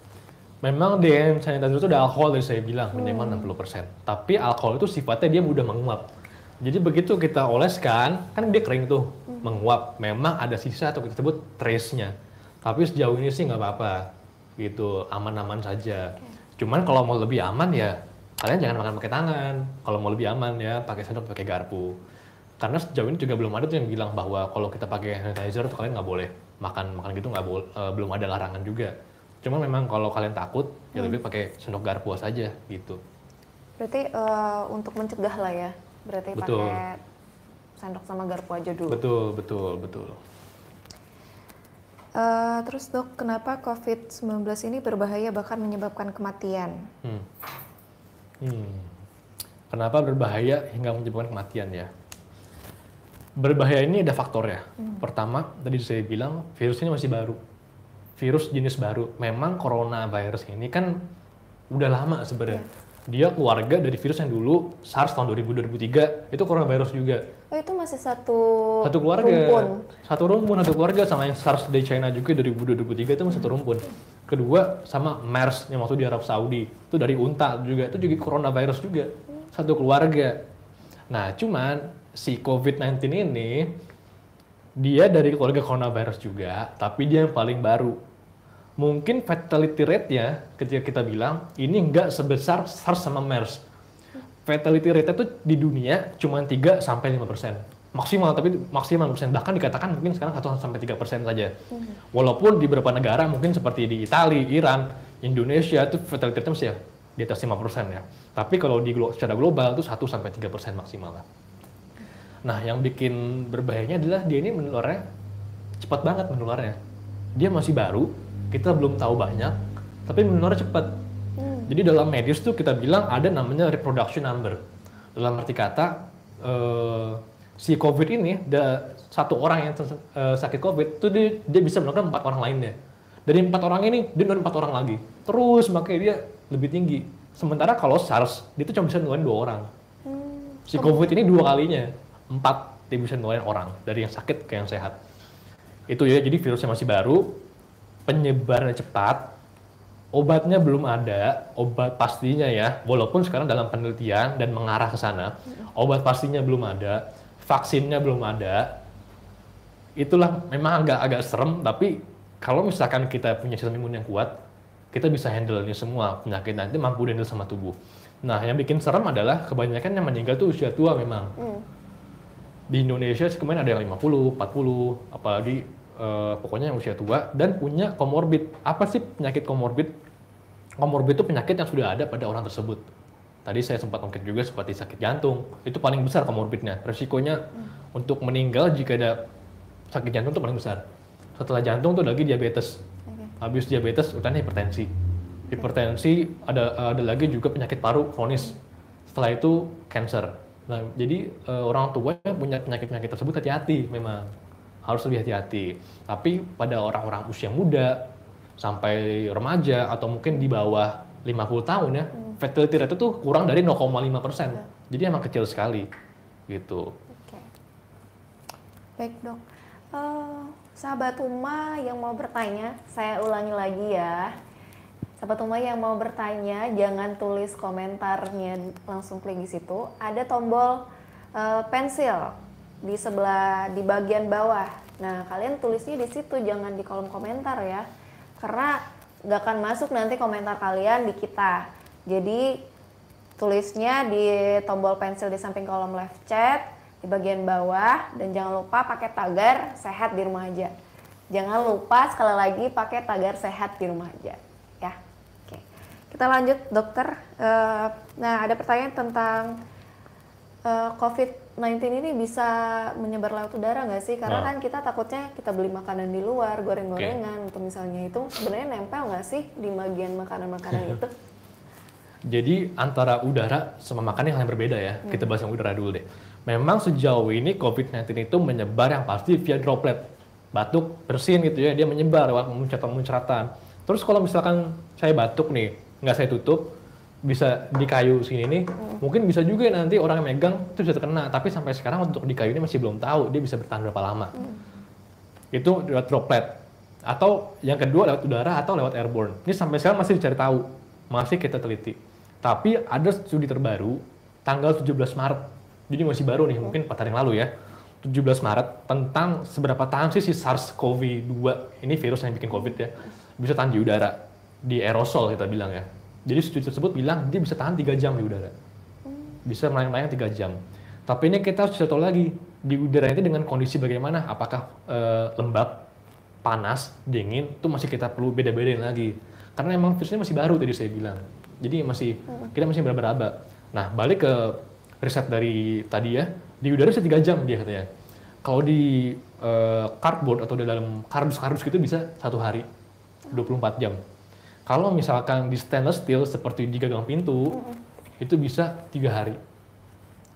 Memang di hand sanitizer itu ada alkohol dari saya bilang, minimal 60%. Tapi alkohol itu sifatnya dia mudah menguap. Jadi begitu kita oleskan, kan dia kering tuh, menguap. Memang ada sisa atau kita sebut trace-nya. Tapi sejauh ini sih nggak apa-apa. Gitu, aman-aman saja. Cuman kalau mau lebih aman ya, kalian jangan makan pakai tangan. Kalau mau lebih aman ya, pakai sendok, pakai garpu. Karena sejauh ini juga belum ada tuh yang bilang bahwa kalau kita pakai hand sanitizer tuh kalian nggak boleh makan gitu, nggak boleh, belum ada larangan juga. Cuma memang kalau kalian takut ya lebih pakai sendok garpu saja gitu. Berarti untuk mencegah lah ya, berarti Betul. pakai sendok sama garpu aja dulu. Betul. Terus Dok, kenapa COVID-19 ini berbahaya bahkan menyebabkan kematian? Kenapa berbahaya hingga menyebabkan kematian ya? Berbahaya ini ada faktornya. Pertama, tadi saya bilang virus ini masih baru. Virus jenis baru. Memang coronavirus ini kan udah lama sebenarnya. Dia keluarga dari virus yang dulu SARS tahun 2000-2003 itu coronavirus juga. Oh, itu masih satu keluarga. rumpun. Satu keluarga sama yang SARS dari China juga 2002-2003 itu masih satu rumpun. Kedua sama MERS yang waktu di Arab Saudi itu dari unta juga, itu juga coronavirus juga. Satu keluarga. Nah, cuman si COVID-19 ini dia dari keluarga coronavirus juga, tapi dia yang paling baru. Mungkin fatality rate-nya ketika kita bilang ini nggak sebesar SARS sama MERS. Fatality rate-nya itu di dunia cuma 3-5%. Maksimal, tapi maksimal persen. Bahkan dikatakan mungkin sekarang 1-3% saja. Walaupun di beberapa negara mungkin seperti di Italia, Iran, Indonesia itu fatality rate-nya masih ya di atas 5% ya. Tapi kalau secara global itu 1-3% maksimal lah. Nah, yang bikin berbahayanya adalah dia ini menularnya cepat banget menularnya. Dia masih baru, kita belum tahu banyak, tapi menularnya cepat. Jadi dalam medis tuh kita bilang ada namanya reproduction number. Dalam arti kata, si COVID ini, satu orang yang sakit COVID, itu dia bisa menularkan 4 orang lainnya. Dari 4 orang ini, dia menular 4 orang lagi. Terus makanya dia lebih tinggi. Sementara kalau SARS, dia tuh cuma bisa nularin 2 orang. Si COVID ini 2 kalinya. 4 dia bisa nularin orang, dari yang sakit ke yang sehat. Itu ya, jadi virusnya masih baru, penyebarannya cepat, obatnya belum ada, obat pastinya ya, walaupun sekarang dalam penelitian dan mengarah ke sana, obat pastinya belum ada, vaksinnya belum ada. Itulah memang agak serem, tapi kalau misalkan kita punya sistem imun yang kuat, kita bisa handle ini semua, penyakit nanti mampu handle sama tubuh. Nah, yang bikin serem adalah kebanyakan yang meninggal tuh usia tua memang. Di Indonesia kemarin ada yang 50, 40, apalagi pokoknya yang usia tua dan punya komorbid. Apa sih penyakit komorbid? Komorbid itu penyakit yang sudah ada pada orang tersebut. Tadi saya sempat ungkit juga seperti sakit jantung. Itu paling besar komorbidnya. Resikonya untuk meninggal jika ada sakit jantung itu paling besar. Setelah jantung tuh lagi diabetes. Habis diabetes udah hipertensi. Hipertensi ada lagi juga penyakit paru kronis. Setelah itu cancer. Nah, jadi orang tua yang punya penyakit-penyakit tersebut hati-hati memang. Harus lebih hati-hati. Tapi pada orang-orang usia muda, sampai remaja, atau mungkin di bawah 50 tahun ya, fatality rate itu kurang dari 0,5%. Jadi emang kecil sekali. Gitu. Oke. Baik dok. Sahabat Uma yang mau bertanya, saya ulangi lagi ya. Sahabat Uma yang mau bertanya, jangan tulis komentarnya langsung klik di situ. Ada tombol pensil di sebelah di bagian bawah. Nah, kalian tulisnya di situ, jangan di kolom komentar ya. Karena nggak akan masuk nanti komentar kalian di kita. Jadi tulisnya di tombol pensil di samping kolom live chat di bagian bawah, dan jangan lupa pakai tagar sehat di rumah aja. Jangan lupa sekali lagi pakai tagar sehat di rumah aja ya. Oke. Kita lanjut dokter. Nah, ada pertanyaan tentang COVID-19 ini bisa menyebar lewat udara nggak sih? Karena kan kita takutnya kita beli makanan di luar, goreng-gorengan, atau misalnya itu sebenarnya nempel nggak sih di bagian makanan-makanan itu? Jadi antara udara sama makanan yang berbeda ya. Kita bahas yang udara dulu deh. Memang sejauh ini COVID-19 itu menyebar yang pasti via droplet. Batuk, bersin gitu ya, dia menyebar lewat muncratan. Terus kalau misalkan saya batuk nih, nggak saya tutup, bisa di kayu sini nih, mungkin bisa juga nanti orang yang megang itu bisa terkena. Tapi sampai sekarang untuk di kayu ini masih belum tahu dia bisa bertahan berapa lama. Itu lewat droplet. Atau yang kedua lewat udara atau lewat airborne. Ini sampai sekarang masih dicari tahu, masih kita teliti. Tapi ada studi terbaru tanggal 17 Maret. Jadi masih baru nih, mungkin 4 hari yang lalu ya. 17 Maret tentang seberapa tahan sih si SARS-CoV-2, ini virus yang bikin COVID ya, bisa tahan di udara, di aerosol kita bilang ya. Jadi studi tersebut bilang dia bisa tahan 3 jam di udara. Bisa melayang-layang 3 jam. Tapi ini kita harus tahu lagi, di udara itu dengan kondisi bagaimana, apakah lembab, panas, dingin, itu masih kita perlu beda-bedain lagi. Karena emang virusnya masih baru tadi saya bilang. Jadi kita masih beraba-aba. Nah, balik ke riset dari tadi ya, di udara bisa 3 jam dia katanya. Kalau di cardboard atau di dalam kardus-kardus gitu bisa 1 hari, 24 jam. Kalau misalkan di stainless steel seperti di gagang pintu, itu bisa 3 hari.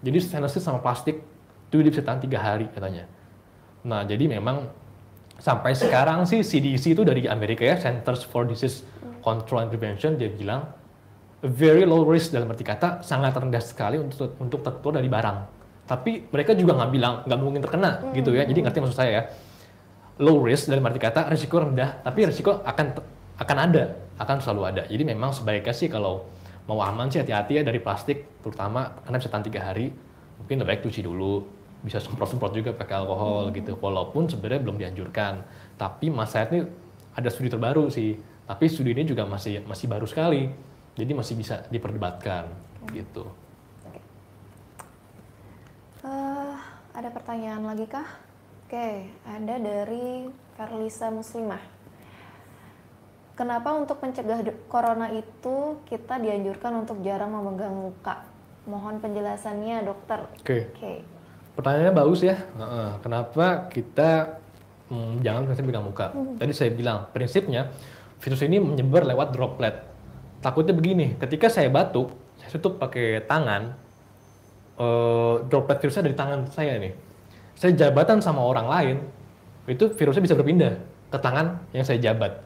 Jadi stainless steel sama plastik itu dia bisa tahan 3 hari katanya. Nah, jadi memang sampai sekarang sih CDC itu dari Amerika ya, Centers for Disease Control and Prevention, dia bilang very low risk, dalam arti kata sangat rendah sekali untuk tertular dari barang. Tapi mereka juga nggak bilang nggak mungkin terkena gitu ya. Jadi ngerti maksud saya ya. Low risk dalam arti kata risiko rendah, tapi risiko akan ada, akan selalu ada. Jadi memang sebaiknya sih kalau mau aman sih hati-hati ya dari plastik, terutama karena bisa tahan 3 hari. Mungkin lebih baik cuci dulu, bisa semprot-semprot juga pakai alkohol gitu. Walaupun sebenarnya belum dianjurkan. Tapi Mas Syed ini ada studi terbaru sih. Tapi studi ini juga masih baru sekali. Jadi masih bisa diperdebatkan gitu. Ada pertanyaan lagi kah? Oke, ada dari Verlisa Muslimah. Kenapa untuk mencegah corona itu kita dianjurkan untuk jarang memegang muka? Mohon penjelasannya dokter. Oke. Pertanyaannya bagus ya. Kenapa kita jangan pegang muka? Tadi saya bilang prinsipnya virus ini menyebar lewat droplet. Takutnya begini, ketika saya batuk, saya tutup pakai tangan, droplet virusnya dari tangan saya nih. Saya jabatan sama orang lain, itu virusnya bisa berpindah ke tangan yang saya jabat.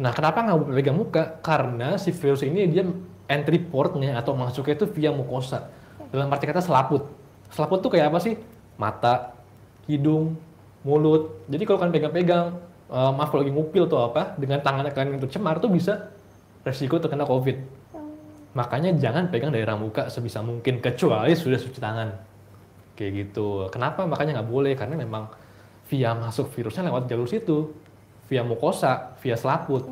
Nah, kenapa nggak boleh pegang muka? Karena si virus ini dia entry portnya atau masuknya itu via mukosa. Dalam arti kata selaput. Selaput tuh kayak apa sih? Mata, hidung, mulut. Jadi kalau kalian pegang-pegang, maaf kalau lagi ngupil atau apa, dengan tangan kalian yang tercemar tuh bisa resiko terkena COVID. Makanya jangan pegang daerah muka sebisa mungkin, kecuali sudah cuci tangan. Kayak gitu. Kenapa? Makanya nggak boleh, karena memang via masuk virusnya lewat jalur situ. Via mukosa, via selaput.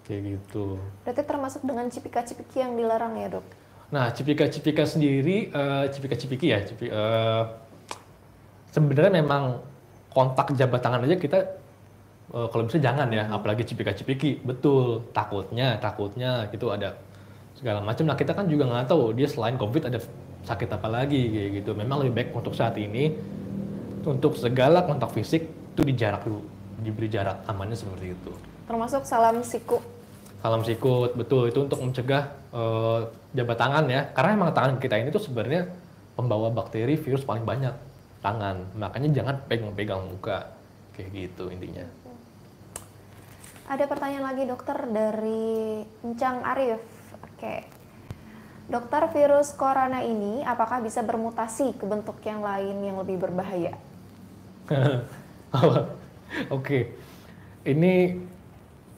Kayak gitu. Berarti termasuk dengan cipika-cipiki yang dilarang ya dok? Nah, cipika-cipika sendiri, cipika-cipiki ya, sebenarnya memang kontak jabat tangan aja kita kalau bisa jangan ya, apalagi cipika-cipiki. Betul, takutnya gitu ada segala macam. Nah, kita kan juga nggak tahu dia selain COVID ada sakit apa lagi kayak gitu. Memang lebih baik untuk saat ini untuk segala kontak fisik itu dijarak dulu, diberi jarak amannya seperti itu. Termasuk salam siku. Salam sikut, betul, itu untuk mencegah jabat tangan ya. Karena emang tangan kita ini tuh sebenarnya pembawa bakteri, virus paling banyak tangan. Makanya jangan pegang-pegang muka kayak gitu intinya. Ada pertanyaan lagi dokter dari Encang Arif. Oke. Dokter, virus corona ini apakah bisa bermutasi ke bentuk yang lain yang lebih berbahaya? Oke, ini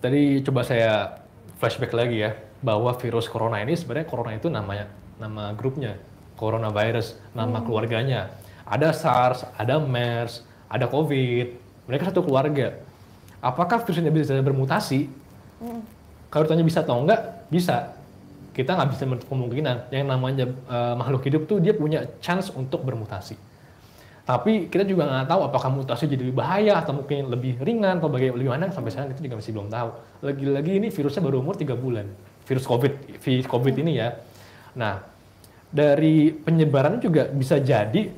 tadi coba saya flashback lagi ya, bahwa virus corona ini sebenarnya corona itu namanya, nama grupnya, coronavirus, nama keluarganya. Ada SARS, ada MERS, ada COVID, mereka satu keluarga. Apakah virus ini bisa bermutasi? Kalau ditanya bisa atau enggak, bisa. Kita nggak bisa menutup kemungkinan. Yang namanya makhluk hidup tuh dia punya chance untuk bermutasi. Tapi kita juga nggak tahu apakah mutasi jadi lebih bahaya atau mungkin lebih ringan atau bagaimana, sampai sekarang kita juga masih belum tahu. Lagi-lagi ini virusnya baru umur 3 bulan. Virus COVID ini ya. Nah, dari penyebarannya juga bisa jadi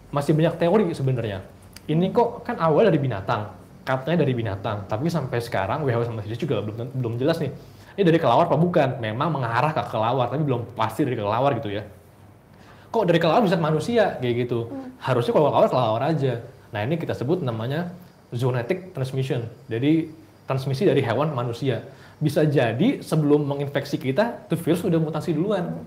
masih banyak teori sebenarnya. Ini kok kan awal dari binatang, katanya dari binatang, tapi sampai sekarang WHO sama CDC juga belum jelas nih. Ini dari kelelawar apa bukan? Memang mengarah ke kelelawar, tapi belum pasti dari kelelawar gitu ya. Kok dari kelelawar bisa ke manusia kayak gitu? Harusnya kalau kelelawar aja. Nah, ini kita sebut namanya zoonotic transmission. Jadi transmisi dari hewan ke manusia. Bisa jadi sebelum menginfeksi kita, tuh virus udah mutasi duluan.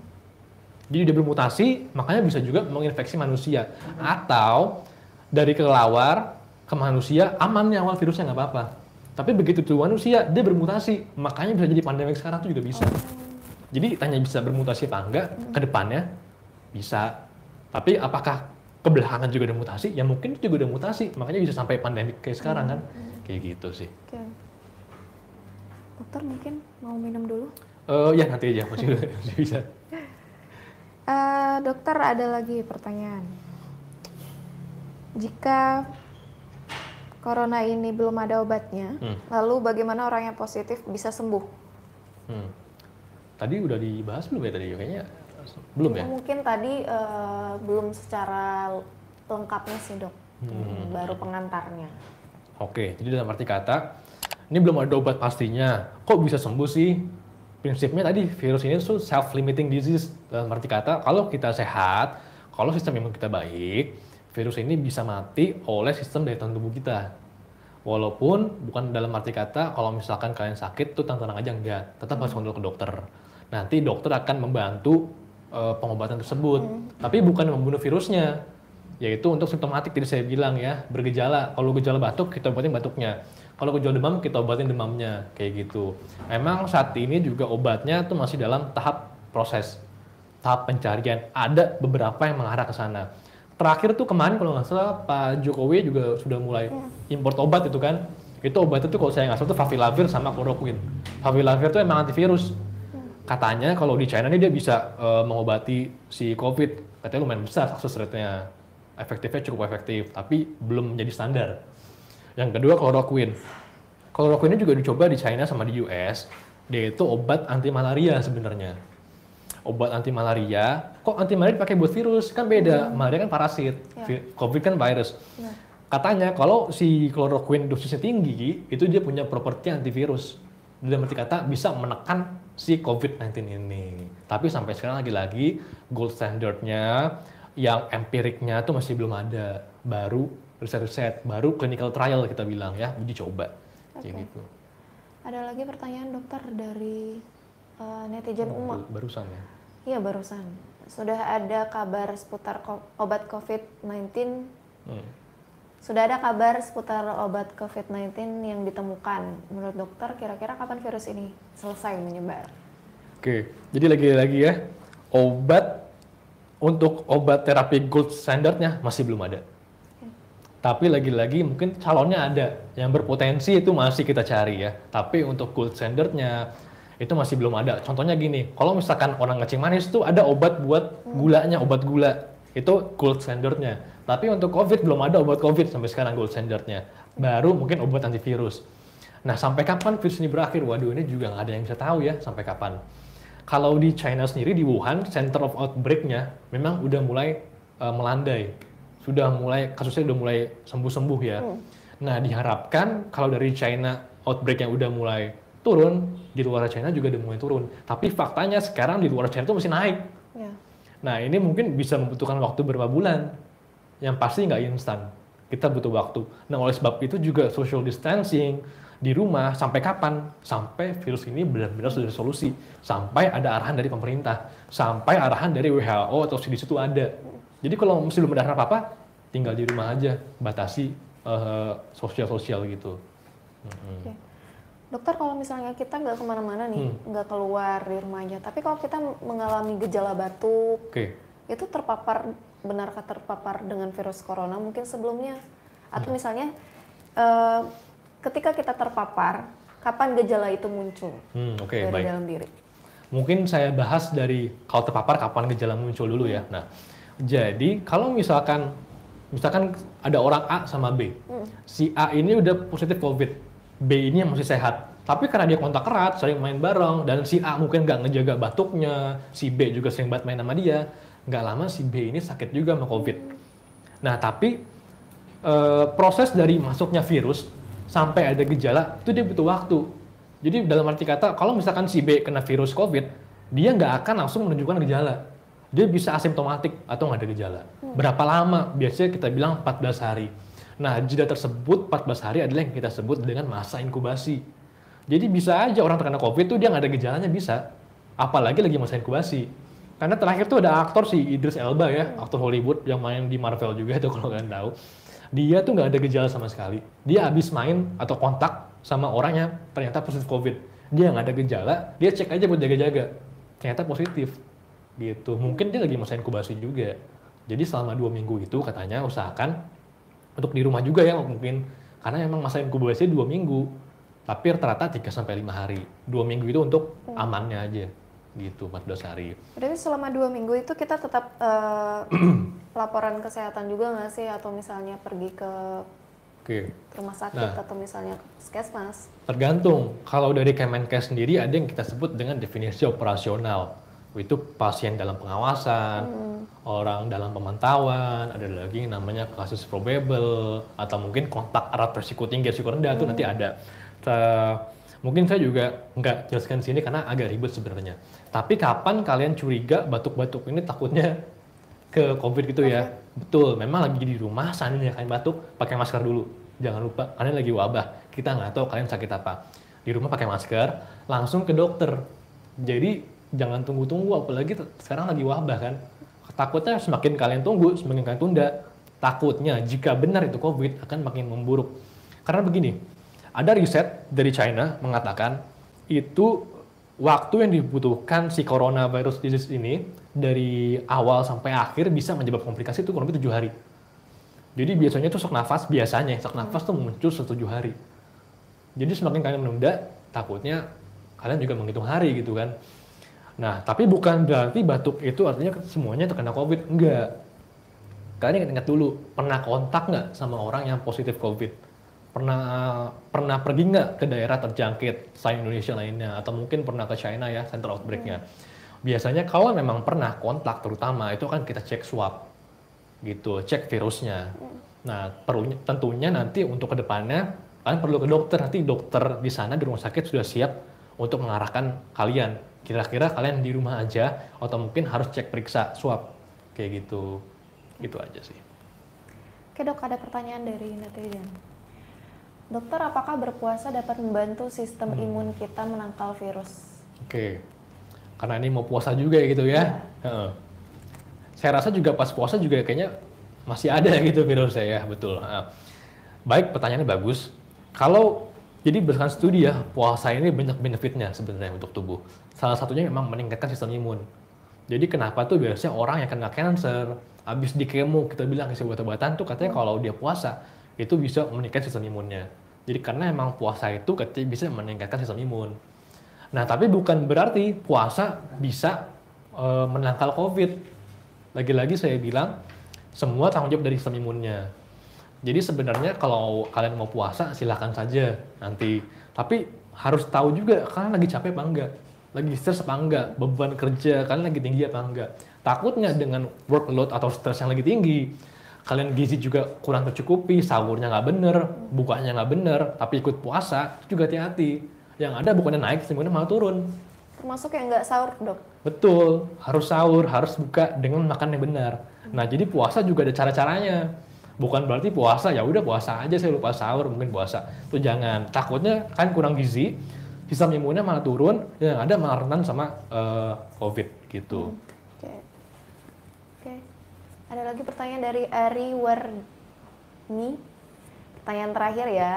Jadi dia bermutasi, makanya bisa juga menginfeksi manusia. Atau dari kelelawar ke manusia, aman nih awal virusnya nggak apa-apa. Tapi begitu tuh manusia, dia bermutasi. Makanya bisa jadi pandemik sekarang tuh juga bisa. Jadi tanya bisa bermutasi apa enggak ke depannya? Bisa. Tapi apakah kebelakangan juga ada mutasi? Ya mungkin juga ada mutasi. Makanya bisa sampai pandemik kayak sekarang kan. Kayak gitu sih. Oke. Dokter mungkin mau minum dulu? Ya nanti aja, masih bisa. Dokter, ada lagi pertanyaan. Jika corona ini belum ada obatnya, lalu bagaimana orang yang positif bisa sembuh? Tadi udah dibahas belum ya tadi? Kayaknya belum ya? Mungkin tadi belum secara lengkapnya sih dok, baru pengantarnya. Oke, jadi dalam arti kata, ini belum ada obat pastinya. Kok bisa sembuh sih? Prinsipnya tadi virus ini tuh self-limiting disease. Dalam arti kata, kalau kita sehat, kalau sistem imun kita baik, virus ini bisa mati oleh sistem daya tahan tubuh kita. Walaupun bukan dalam arti kata, kalau misalkan kalian sakit tuh tenang aja, enggak. Tetap harus konsul ke dokter. Nanti dokter akan membantu pengobatan tersebut. Tapi bukan membunuh virusnya. Yaitu untuk simptomatik, tadi saya bilang ya, bergejala. Kalau gejala batuk, kita obatin batuknya. Kalau gejala demam, kita obatin demamnya. Kayak gitu. Memang saat ini juga obatnya tuh masih dalam tahap proses. Tahap pencarian. Ada beberapa yang mengarah ke sana. Terakhir tuh kemarin kalau nggak salah Pak Jokowi juga sudah mulai import obat itu kan. Itu obatnya tuh kalau saya nggak salah tuh favilavir sama chloroquine. Favilavir tuh emang antivirus. Katanya kalau di China ini dia bisa mengobati si COVID. Katanya lumayan besar sukses rate-nya. Efektifnya cukup efektif, tapi belum menjadi standar. Yang kedua chloroquine. Chloroquine juga dicoba di China sama di US. Dia itu obat anti malaria sebenarnya. Obat anti malaria, kok anti malaria dipakai buat virus? Kan beda, malaria kan parasit, COVID kan virus. Katanya kalau si chloroquine dosisnya tinggi, itu dia punya properti antivirus. Dalam arti kata bisa menekan si COVID-19 ini. Tapi sampai sekarang lagi-lagi gold standardnya, yang empiriknya tuh masih belum ada. Baru riset-riset, baru clinical trial kita bilang ya, uji coba. Kayak gitu. Ada lagi pertanyaan dokter dari netizen Uma. Barusan ya? Iya barusan. Sudah ada kabar seputar obat COVID-19. Sudah ada kabar seputar obat COVID-19 yang ditemukan. Menurut dokter, kira-kira kapan virus ini selesai menyebar? Oke, jadi lagi-lagi ya, untuk obat terapi gold standardnya masih belum ada. Tapi lagi-lagi mungkin calonnya ada, yang berpotensi itu masih kita cari ya. Tapi untuk gold standardnya itu masih belum ada. Contohnya gini, kalau misalkan orang kencing manis tuh ada obat buat gulanya, obat gula. Itu gold standardnya. Tapi untuk COVID belum ada obat COVID sampai sekarang gold standardnya. Baru mungkin obat antivirus. Nah, sampai kapan virus ini berakhir? Waduh, ini juga nggak ada yang bisa tahu ya sampai kapan. Kalau di China sendiri, di Wuhan, center of outbreak-nya memang udah mulai melandai. Kasusnya udah mulai sembuh-sembuh ya. Nah, diharapkan kalau dari China outbreak yang udah mulai turun, di luar China juga udah mulai turun. Tapi faktanya sekarang di luar China itu masih naik. Nah, ini mungkin bisa membutuhkan waktu beberapa bulan. Yang pasti nggak instan. Kita butuh waktu. Nah, oleh sebab itu juga social distancing di rumah sampai kapan? Sampai virus ini benar-benar sudah ada solusi. Sampai ada arahan dari pemerintah. Sampai arahan dari WHO atau CDC itu ada. Jadi kalau masih belum ada arahan apa-apa, tinggal di rumah aja. Batasi sosial-sosial gitu. Oke. Dokter, kalau misalnya kita nggak kemana-mana nih, nggak keluar di rumah aja, tapi kalau kita mengalami gejala batuk, itu benarkah terpapar dengan virus corona mungkin sebelumnya? Atau misalnya ketika kita terpapar, kapan gejala itu muncul dari dalam diri? Mungkin saya bahas dari kalau terpapar kapan gejala muncul dulu ya. Nah, jadi kalau misalkan ada orang A sama B, si A ini udah positif COVID, B ini masih sehat. Tapi karena dia kontak erat, sering main bareng, dan si A mungkin nggak ngejaga batuknya, si B juga sering banget main sama dia, nggak lama si B ini sakit juga sama COVID. Nah, tapi proses dari masuknya virus sampai ada gejala, itu dia butuh waktu. Jadi dalam arti kata, kalau misalkan si B kena virus COVID, dia nggak akan langsung menunjukkan gejala. Dia bisa asimptomatik atau nggak ada gejala. Berapa lama? Biasanya kita bilang 14 hari. Nah, jeda tersebut 14 hari adalah yang kita sebut dengan masa inkubasi. Jadi bisa aja orang terkena COVID tuh dia nggak ada gejalanya, bisa. Apalagi lagi masa inkubasi. Karena terakhir tuh ada aktor si Idris Elba ya, aktor Hollywood yang main di Marvel juga itu kalau kalian tahu. Dia tuh nggak ada gejala sama sekali. Dia habis main atau kontak sama orang yang ternyata positif COVID. Dia nggak ada gejala, dia cek aja buat jaga-jaga. Ternyata positif. Gitu. Mungkin dia lagi masa inkubasi juga. Jadi selama 2 minggu itu katanya usahakan untuk di rumah juga ya mungkin. Karena emang masa inkubasi 2 minggu. Tapi rata-rata 3-5 hari. 2 minggu itu untuk amannya aja. Gitu, 14 hari. Berarti selama 2 minggu itu kita tetap laporan kesehatan juga nggak sih? Atau misalnya pergi ke rumah sakit atau misalnya puskesmas? Tergantung. Kalau dari Kemenkes sendiri ada yang kita sebut dengan definisi operasional. Itu pasien dalam pengawasan, orang dalam pemantauan, ada lagi yang namanya kasus probable, atau mungkin kontak erat resiko tinggi, resiko rendah, itu nanti ada. Mungkin saya juga nggak jelaskan di sini karena agak ribet sebenarnya. Tapi kapan kalian curiga batuk-batuk ini takutnya ke COVID gitu ya? Betul, memang lagi di rumah, seandainya kalian batuk, pakai masker dulu. Jangan lupa, kalian lagi wabah. Kita nggak tahu kalian sakit apa. Di rumah pakai masker, langsung ke dokter. Jadi jangan tunggu-tunggu, apalagi sekarang lagi wabah kan. Takutnya semakin kalian tunggu, semakin kalian tunda. Takutnya jika benar itu COVID akan makin memburuk. Karena begini, ada riset dari China mengatakan itu waktu yang dibutuhkan si coronavirus disease ini dari awal sampai akhir bisa menyebabkan komplikasi itu kurang lebih 7 hari. Jadi biasanya itu sesak nafas tuh muncul 7 hari. Jadi semakin kalian menunda, takutnya kalian juga menghitung hari gitu kan. Nah, tapi bukan berarti batuk itu artinya semuanya terkena COVID. Enggak. Kalian ingat dulu, pernah kontak nggak sama orang yang positif COVID? Pernah pergi nggak ke daerah terjangkit selain Indonesia lainnya? Atau mungkin pernah ke China ya, center outbreak-nya? Biasanya kalau memang pernah kontak terutama, itu kan kita cek swab. Gitu, cek virusnya. Nah, tentunya nanti untuk kedepannya, kalian perlu ke dokter. Nanti dokter di sana, di rumah sakit sudah siap untuk mengarahkan kalian. Kira-kira kalian di rumah aja, atau mungkin harus cek periksa swab. Kayak gitu. Gitu aja sih. Oke dok, ada pertanyaan dari netizen. Dokter, apakah berpuasa dapat membantu sistem imun kita menangkal virus? Oke, karena ini mau puasa juga gitu ya. Saya rasa juga pas puasa juga kayaknya masih ada gitu virusnya ya, betul. Baik, pertanyaannya bagus. Jadi berdasarkan studi ya, puasa ini banyak benefitnya sebenarnya untuk tubuh. Salah satunya memang meningkatkan sistem imun. Jadi kenapa tuh biasanya orang yang kena cancer, habis di kemo, kita bilang isi obat-obatan tuh katanya kalau dia puasa, itu bisa meningkatkan sistem imunnya. Jadi karena emang puasa itu katanya bisa meningkatkan sistem imun. Nah, tapi bukan berarti puasa bisa menangkal COVID. Lagi-lagi saya bilang, semua tanggung jawab dari sistem imunnya. Jadi sebenarnya kalau kalian mau puasa, silahkan saja nanti. Tapi harus tahu juga, kalian lagi capek apa enggak? Lagi stres apa enggak? Beban kerja kalian lagi tinggi apa enggak? Takutnya dengan workload atau stres yang lagi tinggi, kalian gizi juga kurang tercukupi, sahurnya nggak bener, bukanya nggak bener, tapi ikut puasa, itu juga hati-hati. Yang ada bukannya naik, semuanya malah turun. Termasuk yang nggak sahur, dok? Betul, harus sahur, harus buka dengan makan yang benar. Nah, jadi puasa juga ada cara-caranya. Bukan berarti puasa, ya udah puasa aja, saya lupa sahur, mungkin puasa. Itu jangan, takutnya kan kurang gizi, sistem imunnya malah turun, yang ada malah rentan sama COVID gitu. Oke. Ada lagi pertanyaan dari Ari Warni. pertanyaan terakhir ya.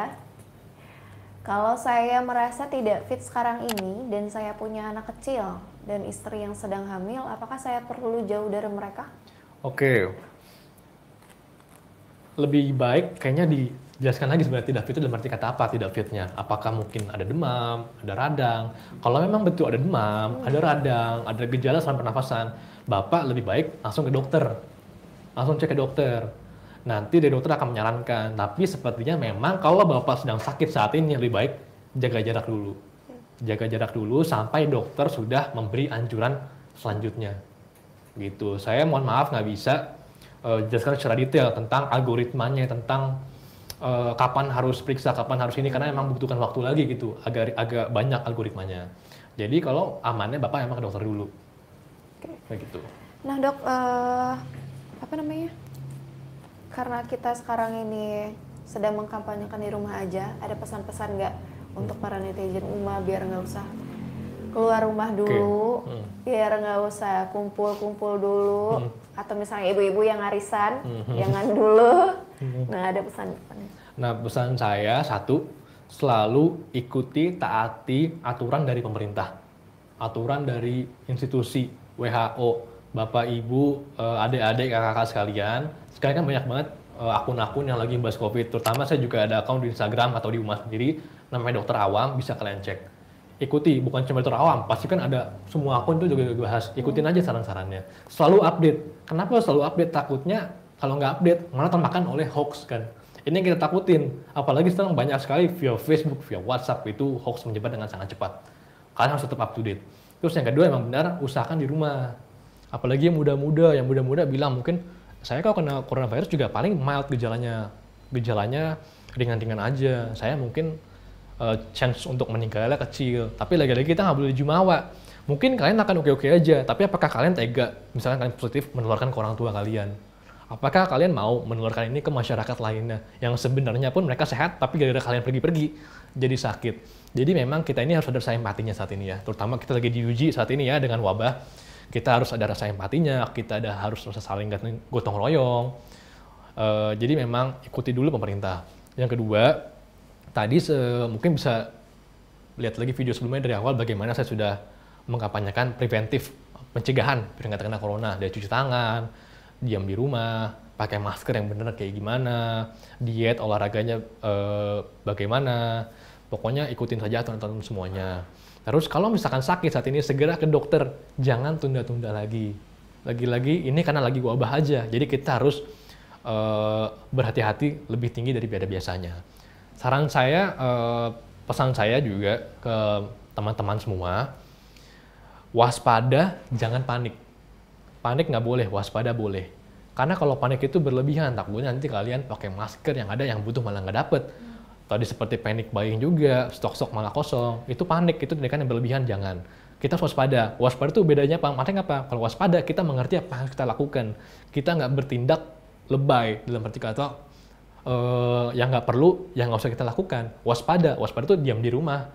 Kalau saya merasa tidak fit sekarang ini dan saya punya anak kecil dan istri yang sedang hamil, apakah saya perlu jauh dari mereka? Oke. Lebih baik kayaknya dijelaskan lagi sebenarnya tidak fit itu dalam arti kata apa tidak fitnya. Apakah mungkin ada demam, ada radang. Kalau memang betul ada demam, ada radang, ada gejala saluran pernafasan, Bapak lebih baik langsung ke dokter. Langsung cek ke dokter. Nanti dari dokter akan menyarankan. Tapi sepertinya memang kalau Bapak sedang sakit saat ini lebih baik jaga jarak dulu. Jaga jarak dulu sampai dokter sudah memberi anjuran selanjutnya. Gitu. Saya mohon maaf nggak bisa jelaskan secara detail tentang algoritmanya, tentang kapan harus periksa, kapan harus ini, karena memang membutuhkan waktu lagi gitu, agak banyak algoritmanya. Jadi kalau amannya Bapak emang ke dokter dulu. Kayak gitu. Nah dok, apa namanya? Karena kita sekarang ini sedang mengkampanyekan di rumah aja, ada pesan-pesan nggak untuk para netizen UMA biar nggak usah keluar rumah dulu, biar nggak usah kumpul-kumpul dulu, atau misalnya ibu-ibu yang arisan, jangan dulu. Nah, ada pesan. Nah, pesan saya satu, selalu ikuti, taati aturan dari pemerintah, aturan dari institusi WHO, Bapak, Ibu, adik-adik, kakak-kakak sekalian. Sekarang kan banyak banget akun-akun yang lagi bahas COVID. Terutama saya juga ada akun di Instagram atau di rumah sendiri, namanya Dokter Awam, bisa kalian cek. Ikuti, bukan cuma Dokter Awam, pasti kan ada semua akun itu juga bahas. Ikutin aja saran-sarannya. Selalu update. Kenapa selalu update? Takutnya kalau nggak update, malah termakan oleh hoax kan. Ini yang kita takutin. Apalagi sekarang banyak sekali via Facebook, via WhatsApp, itu hoax menyebar dengan sangat cepat. Kalian harus tetap up to date. Terus yang kedua, emang benar, usahakan di rumah. Apalagi yang muda-muda bilang mungkin, saya kalau kena coronavirus juga paling mild gejalanya. Gejalanya ringan-ringan aja. Saya mungkin chance untuk meninggalnya kecil. Tapi lagi-lagi kita nggak boleh jumawa. Mungkin kalian akan oke-oke aja, tapi apakah kalian tega, misalkan kalian positif, menularkan ke orang tua kalian? Apakah kalian mau menularkan ini ke masyarakat lainnya, yang sebenarnya pun mereka sehat, tapi gara-gara kalian pergi-pergi, jadi sakit. Jadi memang kita ini harus ada rasa empatinya saat ini ya, terutama kita lagi diuji saat ini ya dengan wabah. Kita harus ada rasa empatinya, kita harus rasa saling gotong royong. Jadi memang ikuti dulu pemerintah. Yang kedua, tadi mungkin bisa lihat lagi video sebelumnya dari awal bagaimana saya sudah mengkampanyekan preventif, pencegahan biar nggak terkena corona, dari cuci tangan, diam di rumah, pakai masker yang benar kayak gimana, diet, olahraganya bagaimana, pokoknya ikutin saja aturan-aturan semuanya. Terus kalau misalkan sakit saat ini, segera ke dokter, jangan tunda-tunda lagi. Lagi-lagi ini karena lagi wabah aja, jadi kita harus berhati-hati lebih tinggi dari biasanya. Saran saya, pesan saya juga ke teman-teman semua, waspada, jangan panik. Panik nggak boleh, waspada boleh. Karena kalau panik itu berlebihan, takutnya nanti kalian pakai masker yang ada yang butuh malah nggak dapet. Tadi seperti panic buying juga, stok-stok malah kosong. Itu panik, itu tindakan yang berlebihan, jangan. Kita waspada. Waspada itu bedanya apa? Panik apa? Kalau waspada, kita mengerti apa yang kita lakukan. Kita nggak bertindak lebay, dalam arti kata, yang nggak perlu, yang nggak usah kita lakukan. Waspada itu diam di rumah,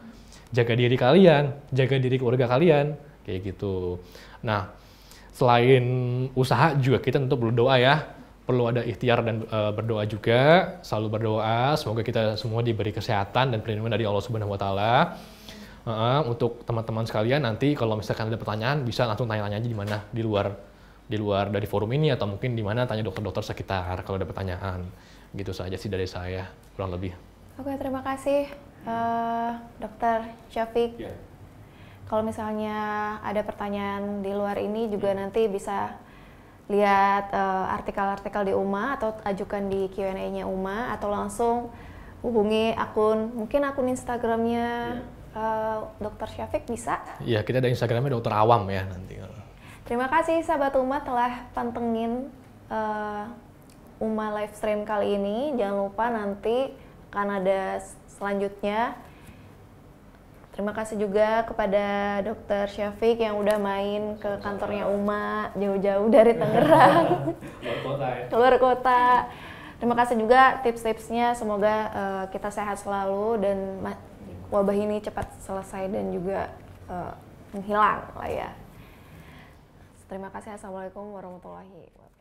jaga diri kalian, jaga diri keluarga kalian, kayak gitu. Nah, selain usaha juga kita tentu perlu doa ya, perlu ada ikhtiar dan berdoa juga, selalu berdoa, semoga kita semua diberi kesehatan dan perlindungan dari Allah Subhanahu Wa Taala. Untuk teman-teman sekalian nanti kalau misalkan ada pertanyaan bisa langsung tanya-tanya aja di mana, di luar dari forum ini atau mungkin di mana tanya dokter-dokter sekitar kalau ada pertanyaan. Gitu saja sih dari saya, kurang lebih. Oke, terima kasih Dokter Syafiq. Yeah. Kalau misalnya ada pertanyaan di luar ini juga nanti bisa lihat artikel-artikel di UMA atau ajukan di Q&A-nya UMA atau langsung hubungi mungkin akun Instagramnya Dokter Syafiq bisa? Iya, kita ada Instagramnya Dokter Awam ya nanti. Terima kasih sahabat UMA telah pantengin UMA live stream kali ini. Jangan lupa nanti akan ada selanjutnya. Terima kasih juga kepada Dokter Syafiq yang udah main ke kantornya UMA jauh-jauh dari Tangerang. Luar kota. Terima kasih juga tips-tipsnya. Semoga kita sehat selalu dan wabah ini cepat selesai dan juga menghilang lah ya. Terima kasih. Assalamualaikum warahmatullahi wabarakatuh.